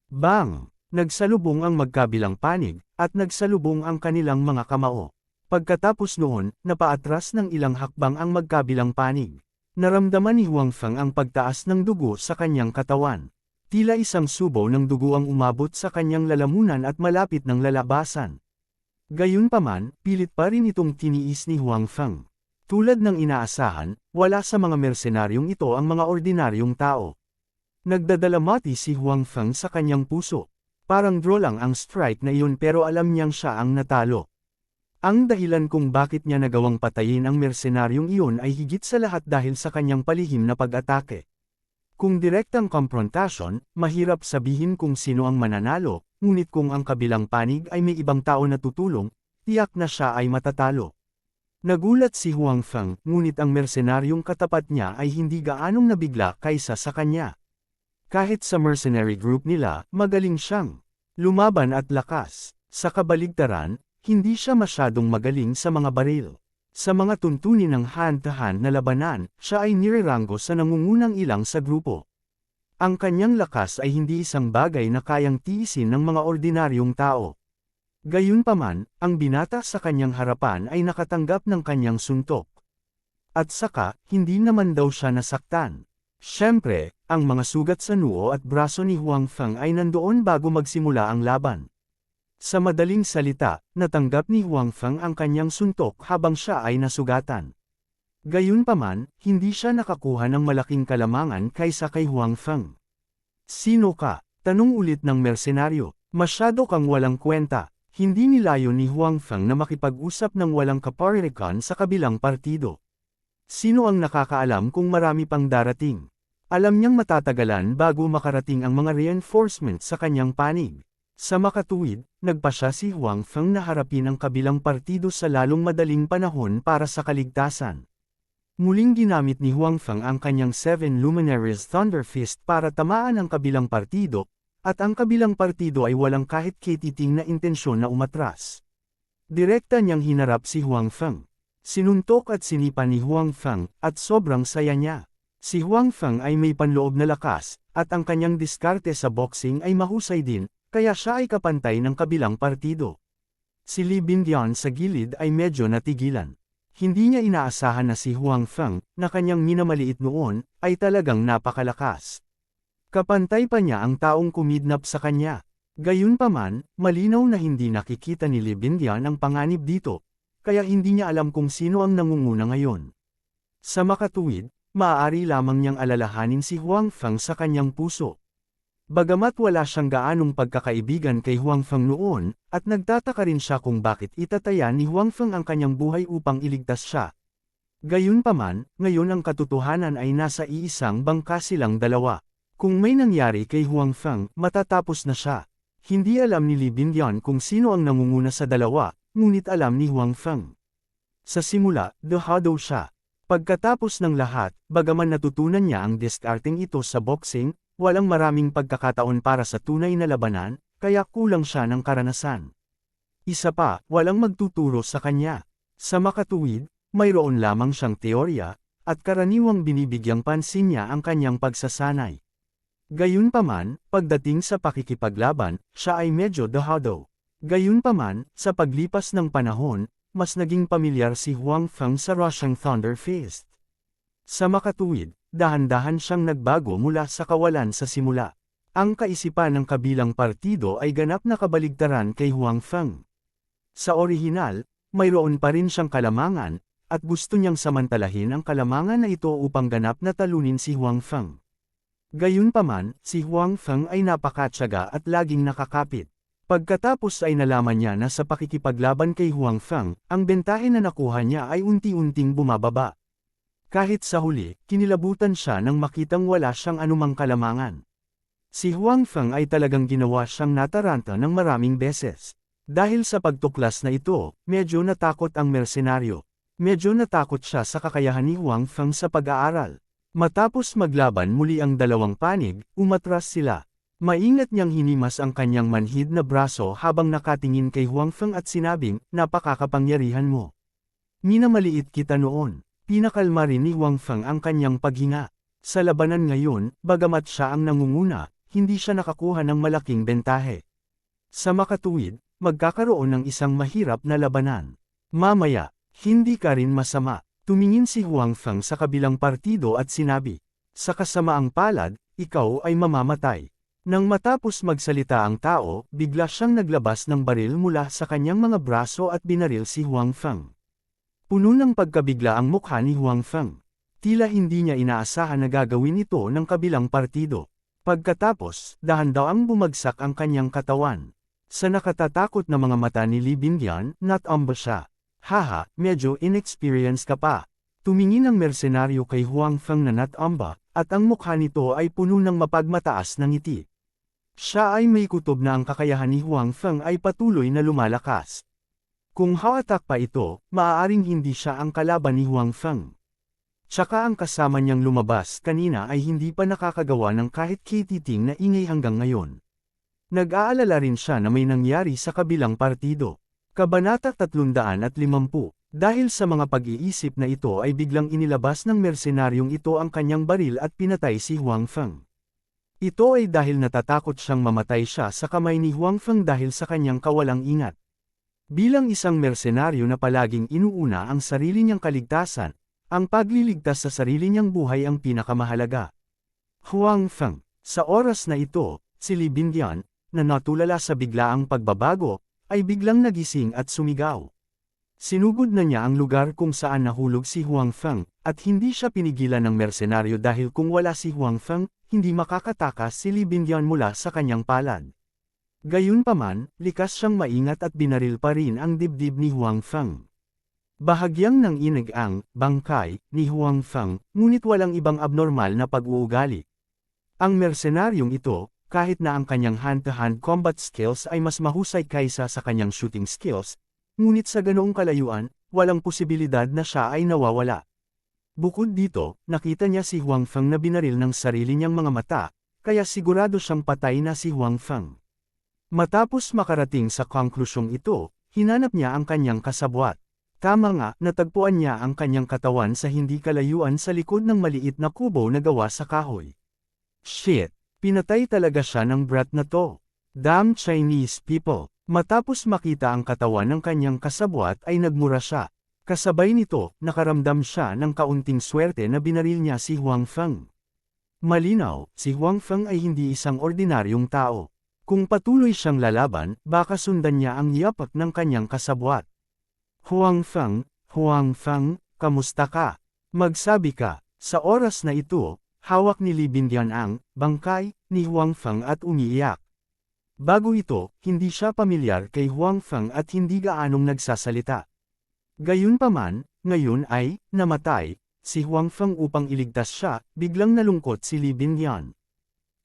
Speaker 1: Bang! Nagsalubong ang magkabilang panig, at nagsalubong ang kanilang mga kamao. Pagkatapos noon, napaatras ng ilang hakbang ang magkabilang panig. Naramdaman ni Huang Feng ang pagtaas ng dugo sa kanyang katawan. Tila isang subo ng dugo ang umabot sa kanyang lalamunan at malapit ng lalabasan. Gayunpaman, pilit pa rin itong tiniis ni Huang Feng. Tulad ng inaasahan, wala sa mga mersenaryong ito ang mga ordinaryong tao. Nagdadalamati si Huang Feng sa kanyang puso. Parang draw lang ang strike na iyon pero alam niyang siya ang natalo. Ang dahilan kung bakit niya nagawang patayin ang mersenaryong iyon ay higit sa lahat dahil sa kanyang palihim na pag-atake. Kung direktang konfrontasyon, mahirap sabihin kung sino ang mananalo, ngunit kung ang kabilang panig ay may ibang tao na tutulong, tiyak na siya ay matatalo. Nagulat si Huang Feng, ngunit ang mersenaryong katapat niya ay hindi gaanong nabigla kaysa sa kanya. Kahit sa mercenary group nila, magaling siyang lumaban at lakas. Sa kabaligtaran, hindi siya masyadong magaling sa mga baril. Sa mga tuntunin ng hand-to-hand na labanan, siya ay nireranggo sa nangungunang ilang sa grupo. Ang kanyang lakas ay hindi isang bagay na kayang tiisin ng mga ordinaryong tao. Gayunpaman, ang binata sa kanyang harapan ay nakatanggap ng kanyang suntok. At saka, hindi naman daw siya nasaktan. Siyempre, ang mga sugat sa noo at braso ni Huang Feng ay nandoon bago magsimula ang laban. Sa madaling salita, natanggap ni Huang Feng ang kanyang suntok habang siya ay nasugatan. Gayunpaman, hindi siya nakakuha ng malaking kalamangan kaysa kay Huang Feng. Sino ka? Tanong ulit ng mersenaryo. Masyado kang walang kwenta. Hindi nilayon ni Huang Feng na makipag-usap ng walang kaparirikan sa kabilang partido. Sino ang nakakaalam kung marami pang darating? Alam niyang matatagalan bago makarating ang mga reinforcements sa kanyang panig. Sa makatuwid, nagpasya si Huang Feng na harapin ang kabilang partido sa lalong madaling panahon para sa kaligtasan. Muling ginamit ni Huang Feng ang kanyang 7 Luminaries Thunder Fist para tamaan ang kabilang partido, at ang kabilang partido ay walang kahit katiting na intensyon na umatras. Direkta niyang hinarap si Huang Feng. Sinuntok at sinipa ni Huang Feng, at sobrang saya niya. Si Huang Feng ay may panloob na lakas, at ang kanyang diskarte sa boxing ay mahusay din, kaya siya ay kapantay ng kabilang partido. Si Li Bingyan sa gilid ay medyo natigilan. Hindi niya inaasahan na si Huang Feng, na kanyang minamaliit noon, ay talagang napakalakas. Kapantay pa niya ang taong kumidnap sa kanya. Gayunpaman, malinaw na hindi nakikita ni Li Bingyan ang panganib dito, kaya hindi niya alam kung sino ang nangunguna ngayon. Sa makatuwid, maaari lamang niyang alalahanin si Huang Feng sa kanyang puso. Bagamat wala siyang gaanong pagkakaibigan kay Huang Feng noon, at nagtataka rin siya kung bakit itataya ni Huang Feng ang kanyang buhay upang iligtas siya. Gayunpaman, ngayon ang katotohanan ay nasa iisang bangka silang dalawa. Kung may nangyari kay Huang Feng, matatapos na siya. Hindi alam ni Li Bingyan kung sino ang nangunguna sa dalawa, ngunit alam ni Huang Feng. Sa simula, dehado siya. Pagkatapos ng lahat, bagaman natutunan niya ang diskarteng ito sa boxing, walang maraming pagkakataon para sa tunay na labanan, kaya kulang siya ng karanasan. Isa pa, walang magtuturo sa kanya. Sa makatuwid, mayroon lamang siyang teorya, at karaniwang binibigyang pansin niya ang kanyang pagsasanay. Gayunpaman, pagdating sa pakikipaglaban, siya ay medyo dehado. Gayunpaman, sa paglipas ng panahon, mas naging pamilyar si Huang Feng sa Russian Thunder Fist. Sa makatuwid, dahan-dahan siyang nagbago mula sa kawalan sa simula. Ang kaisipan ng kabilang partido ay ganap na kabaligtaran kay Huang Feng. Sa orihinal, mayroon pa rin siyang kalamangan, at gusto niyang samantalahin ang kalamangan na ito upang ganap na talunin si Huang Feng. Gayunpaman, si Huang Feng ay napakatyaga at laging nakakapit. Pagkatapos ay nalaman niya na sa pakikipaglaban kay Huang Feng, ang bentahe na nakuha niya ay unti-unting bumababa. Kahit sa huli, kinilabutan siya nang makitang wala siyang anumang kalamangan. Si Huang Feng ay talagang ginawa siyang nataranta ng maraming beses. Dahil sa pagtuklas na ito, medyo natakot ang mersenaryo. Medyo natakot siya sa kakayahan ni Huang Feng sa pag-aaral. Matapos maglaban muli ang dalawang panig, umatras sila. Maingat niyang hinimas ang kanyang manhid na braso habang nakatingin kay Huang Feng at sinabing, napakakapangyarihan mo. Minamaliit kita noon. Pinakalma rin ni Huang Feng ang kanyang paghinga. Sa labanan ngayon, bagamat siya ang nangunguna, hindi siya nakakuha ng malaking bentahe. Sa makatuwid, magkakaroon ng isang mahirap na labanan. Mamaya, hindi ka rin masama. Tumingin si Huang Feng sa kabilang partido at sinabi, sa kasamaang palad, ikaw ay mamamatay. Nang matapos magsalita ang tao, bigla siyang naglabas ng baril mula sa kanyang mga braso at binaril si Huang Feng. Puno ng pagkabigla ang mukha ni Huang Feng. Tila hindi niya inaasahan na gagawin ito ng kabilang partido. Pagkatapos, dahan-dahang bumagsak ang kanyang katawan. Sa nakatatakot na mga mata ni Li Bingyuan, natumba siya. Haha, medyo inexperienced ka pa. Tumingin ang mersenaryo kay Huang Feng na natumba, at ang mukha nito ay puno ng mapagmataas na ngiti. Siya ay may kutob na ang kakayahan ni Huang Feng ay patuloy na lumalakas. Kung hawatak pa ito, maaaring hindi siya ang kalaban ni Huang Feng. Tsaka ang kasama niyang lumabas kanina ay hindi pa nakakagawa ng kahit kititing na ingay hanggang ngayon. Nag-aalala rin siya na may nangyari sa kabilang partido. Kabanata 350. Dahil sa mga pag-iisip na ito ay biglang inilabas ng mersenaryong ito ang kanyang baril at pinatay si Huang Feng. Ito ay dahil natatakot siyang mamatay siya sa kamay ni Huang Feng dahil sa kanyang kawalang ingat. Bilang isang mersenaryo na palaging inuuna ang sarili niyang kaligtasan, ang pagliligtas sa sarili niyang buhay ang pinakamahalaga. Huang Feng, sa oras na ito, si Li Bingyuan, na natulala sa biglaang pagbabago, ay biglang nagising at sumigaw. Sinugod na niya ang lugar kung saan nahulog si Huang Feng, at hindi siya pinigilan ng mersenaryo dahil kung wala si Huang Feng, hindi makakatakas si Li Bingyuan mula sa kanyang palad. Gayunpaman, likas siyang maingat at binaril pa rin ang dibdib ni Huang Feng. Bahagyang nanginig ang bangkay ni Huang Feng, ngunit walang ibang abnormal na pag-uugali. Ang mersenaryong ito, kahit na ang kanyang hand-to-hand combat skills ay mas mahusay kaysa sa kanyang shooting skills, ngunit sa ganoong kalayuan, walang posibilidad na siya ay nawawala. Bukod dito, nakita niya si Huang Feng na binaril ng sarili niyang mga mata, kaya sigurado siyang patay na si Huang Feng. Matapos makarating sa konklusyong ito, hinanap niya ang kanyang kasabwat. Tama nga, natagpuan niya ang kanyang katawan sa hindi kalayuan sa likod ng maliit na kubo na gawa sa kahoy. Shit! Pinatay talaga siya ng brat na to. Damn Chinese people. Matapos makita ang katawan ng kanyang kasabwat ay nagmura siya. Kasabay nito, nakaramdam siya ng kaunting swerte na binaril niya si Huang Feng. Malinaw, si Huang Feng ay hindi isang ordinaryong tao. Kung patuloy siyang lalaban, baka sundan niya ang yapak ng kanyang kasabwat. Huang Feng, kamusta ka? Magsabi ka. Sa oras na ito, hawak ni Li Bingyuan ang bangkay ni Huang Feng at umiiyak. Bago ito, hindi siya pamilyar kay Huang Feng at hindi gaanong nagsasalita. Gayunpaman, ngayon ay namatay si Huang Feng upang iligtas siya, biglang nalungkot si Li Bingyuan.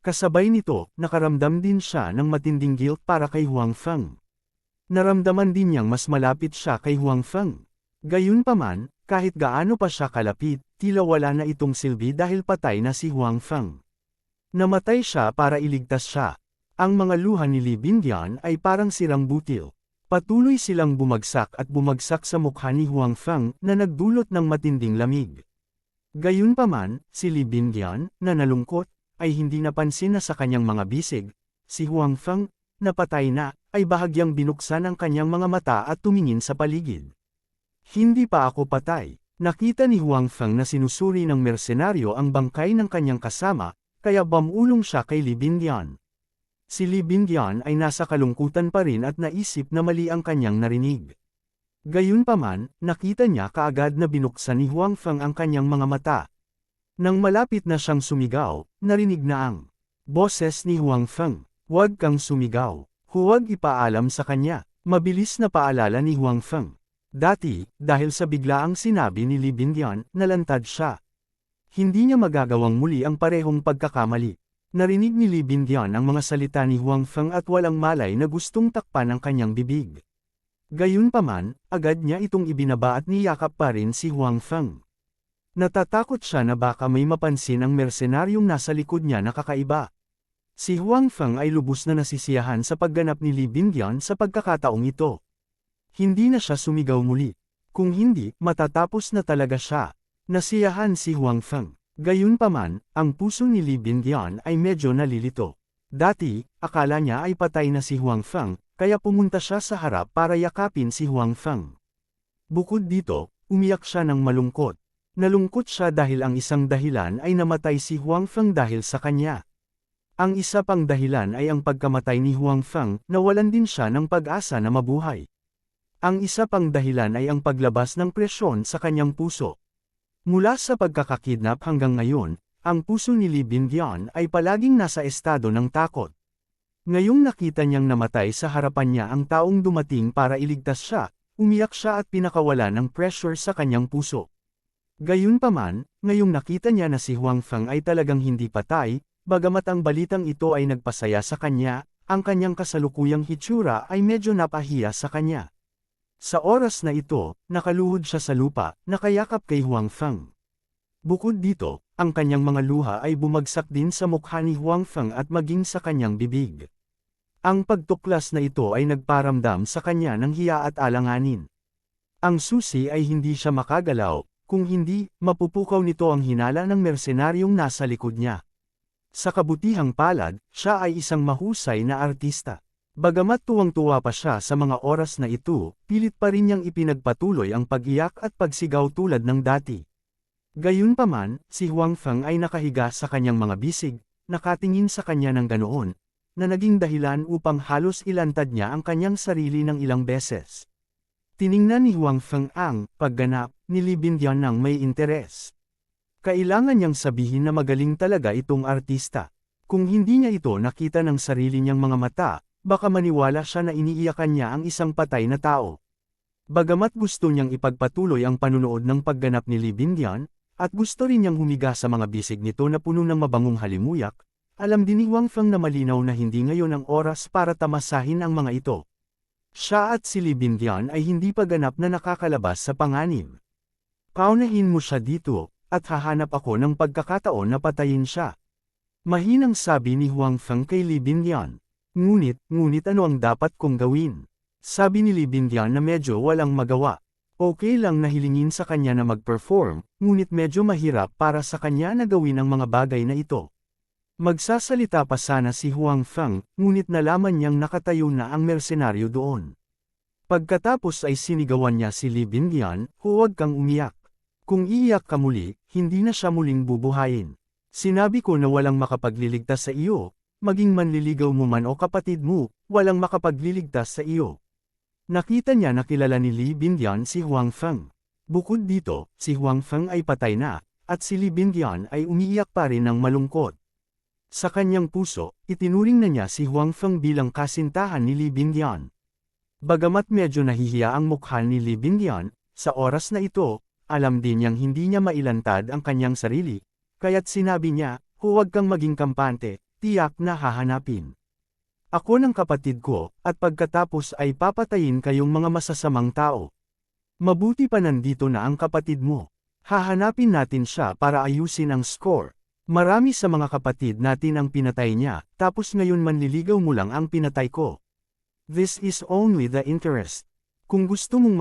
Speaker 1: Kasabay nito, nakaramdam din siya ng matinding guilt para kay Huang Feng. Naramdaman din niyang mas malapit siya kay Huang Feng. Gayunpaman, kahit gaano pa siya kalapit, tila wala na itong silbi dahil patay na si Huang Feng. Namatay siya para iligtas siya. Ang mga luha ni Li Bingyuan ay parang sirang butil. Patuloy silang bumagsak at bumagsak sa mukha ni Huang Feng na nagdulot ng matinding lamig. Gayunpaman, si Li Bingyuan, na nalungkot, ay hindi napansin na sa kanyang mga bisig, si Huang Feng, na patay na, ay bahagyang binuksan ang kanyang mga mata at tumingin sa paligid. Hindi pa ako patay. Nakita ni Huang Feng na sinusuri ng mersenaryo ang bangkay ng kanyang kasama, kaya bumulong siya kay Li Bingyuan. Si Li Bingyuan ay nasa kalungkutan pa rin at naisip na mali ang kanyang narinig. Gayunpaman, nakita niya kaagad na binuksan ni Huang Feng ang kanyang mga mata. Nang malapit na siyang sumigaw, narinig na ang boses ni Huang Feng. Huwag kang sumigaw. Huwag ipaalam sa kanya. Mabilis na paalala ni Huang Feng. Dati, dahil sa biglaang sinabi ni Li Bingyuan, nalantad siya. Hindi niya magagawang muli ang parehong pagkakamali. Narinig ni Li Bingyuan ang mga salita ni Huang Feng at walang malay na gustong takpan ang kanyang bibig. Gayunpaman, agad niya itong ibinaba at niyakap pa rin si Huang Feng. Natatakot siya na baka may mapansin ang mersenaryong nasa likod niya na kakaiba. Si Huang Feng ay lubos na nasisiyahan sa pagganap ni Li Bingyan sa pagkakataong ito. Hindi na siya sumigaw muli. Kung hindi, matatapos na talaga siya. Nasiyahan si Huang Feng. Gayunpaman, ang puso ni Li Bingyan ay medyo nalilito. Dati, akala niya ay patay na si Huang Feng, kaya pumunta siya sa harap para yakapin si Huang Feng. Bukod dito, umiyak siya ng malungkot. Nalungkot siya dahil ang isang dahilan ay namatay si Huang Feng dahil sa kanya. Ang isa pang dahilan ay ang pagkamatay ni Huang Feng, nawalan din siya ng pag-asa na mabuhay. Ang isa pang dahilan ay ang paglabas ng presyon sa kanyang puso. Mula sa pagkakakidnap hanggang ngayon, ang puso ni Li Bingyan ay palaging nasa estado ng takot. Ngayong nakita niyang namatay sa harapan niya ang taong dumating para iligtas siya, umiyak siya at pinakawala ng pressure sa kanyang puso. Gayunpaman, ngayong nakita niya na si Huang Feng ay talagang hindi patay, bagamat ang balitang ito ay nagpasaya sa kanya, ang kanyang kasalukuyang hitsura ay medyo napahiya sa kanya. Sa oras na ito, nakaluhod siya sa lupa, nakayakap kay Huang Feng. Bukod dito, ang kanyang mga luha ay bumagsak din sa mukha ni Huang Feng at maging sa kanyang bibig. Ang pagtuklas na ito ay nagparamdam sa kanya ng hiya at alanganin. Ang susi ay hindi siya makagalaw, kung hindi, mapupukaw nito ang hinala ng mersenaryong nasa likod niya. Sa kabutihang palad, siya ay isang mahusay na artista. Bagamat tuwang-tuwa pa siya sa mga oras na ito, pilit pa rin niyang ipinagpatuloy ang pag-iyak at pagsigaw tulad ng dati. Gayunpaman, si Huang Feng ay nakahiga sa kanyang mga bisig, nakatingin sa kanya ng ganoon, na naging dahilan upang halos ilantad niya ang kanyang sarili ng ilang beses. Tiningnan ni Huang Feng ang pagganap ni Li Bingyan ng may interes. Kailangan niyang sabihin na magaling talaga itong artista. Kung hindi niya ito nakita ng sarili niyang mga mata, baka maniwala siya na iniiyakan niya ang isang patay na tao. Bagamat gusto niyang ipagpatuloy ang panunood ng pagganap ni Li Bingyan, at gusto rin niyang humiga sa mga bisig nito na puno ng mabangong halimuyak, alam din ni Huang Feng na malinaw na hindi ngayon ang oras para tamasahin ang mga ito. Siya at si Li Bingyan ay hindi pa ganap na nakakalabas sa panganib. Paunahin mo siya dito, at hahanap ako ng pagkakataon na patayin siya. Mahinang sabi ni Huang Feng kay Li Bingyan. Ngunit ano ang dapat kong gawin? Sabi ni Li Bingyan na medyo walang magawa. Okay lang na hilingin sa kanya na mag-perform, ngunit medyo mahirap para sa kanya na gawin ang mga bagay na ito. Magsasalita pa sana si Huang Feng, ngunit nalaman niyang nakatayo na ang mersenaryo doon. Pagkatapos ay sinigawan niya si Li Bingyan, huwag kang umiyak. Kung iiyak ka muli, hindi na siya muling bubuhayin. Sinabi ko na walang makapagliligtas sa iyo, maging manliligaw mo man o kapatid mo, walang makapagliligtas sa iyo. Nakita niya na kilala ni Li Bingyan si Huang Feng. Bukod dito, si Huang Feng ay patay na, at si Li Bingyan ay umiiyak pa rin ng malungkot. Sa kanyang puso, itinuring na niya si Huang Feng bilang kasintahan ni Li Bingyan. Bagamat medyo nahihiya ang mukha ni Li Bingyan, sa oras na ito, alam din niyang hindi niya mailantad ang kanyang sarili, kaya't sinabi niya, huwag kang maging kampante, tiyak na hahanapin ako ng kapatid ko, at pagkatapos ay papatayin kayong mga masasamang tao. Mabuti pa nandito na ang kapatid mo. Hahanapin natin siya para ayusin ang score. Marami sa mga kapatid natin ang pinatay niya, tapos ngayon manliligaw mo lang ang pinatay ko. This is only the interest. Kung gusto mong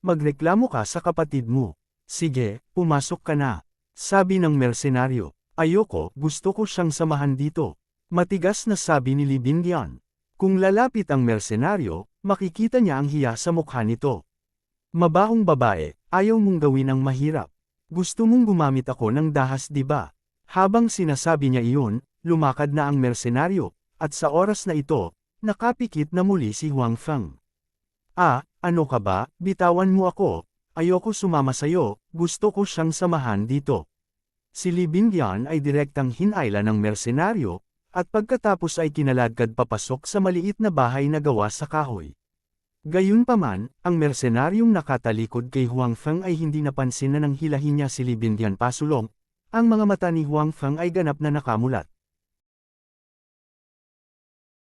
Speaker 1: magreklamo ka sa kapatid mo. Sige, pumasok ka na. Sabi ng mersenaryo. Ayoko, gusto ko siyang samahan dito. Matigas na sabi ni Li Bingyan. Kung lalapit ang mersenaryo, makikita niya ang hiya sa mukha nito. Mabahong babae, ayaw mong gawin ang mahirap. Gusto mong gumamit ako ng dahas, di ba? Habang sinasabi niya iyon, lumakad na ang mersenaryo, at sa oras na ito, nakapikit na muli si Huang Feng. Ano ka ba, bitawan mo ako, ayoko sumama sayo, gusto ko siyang samahan dito. Si Li Bingyan ay direktang hinayla ng mersenaryo, at pagkatapos ay kinaladkad papasok sa maliit na bahay na gawa sa kahoy. Gayunpaman, ang mersenaryong nakatalikod kay Huang Feng ay hindi napansin na nang hilahin niya si Li Bingyan pasulong. Ang mga mata ni Huang Feng ay ganap na nakamulat.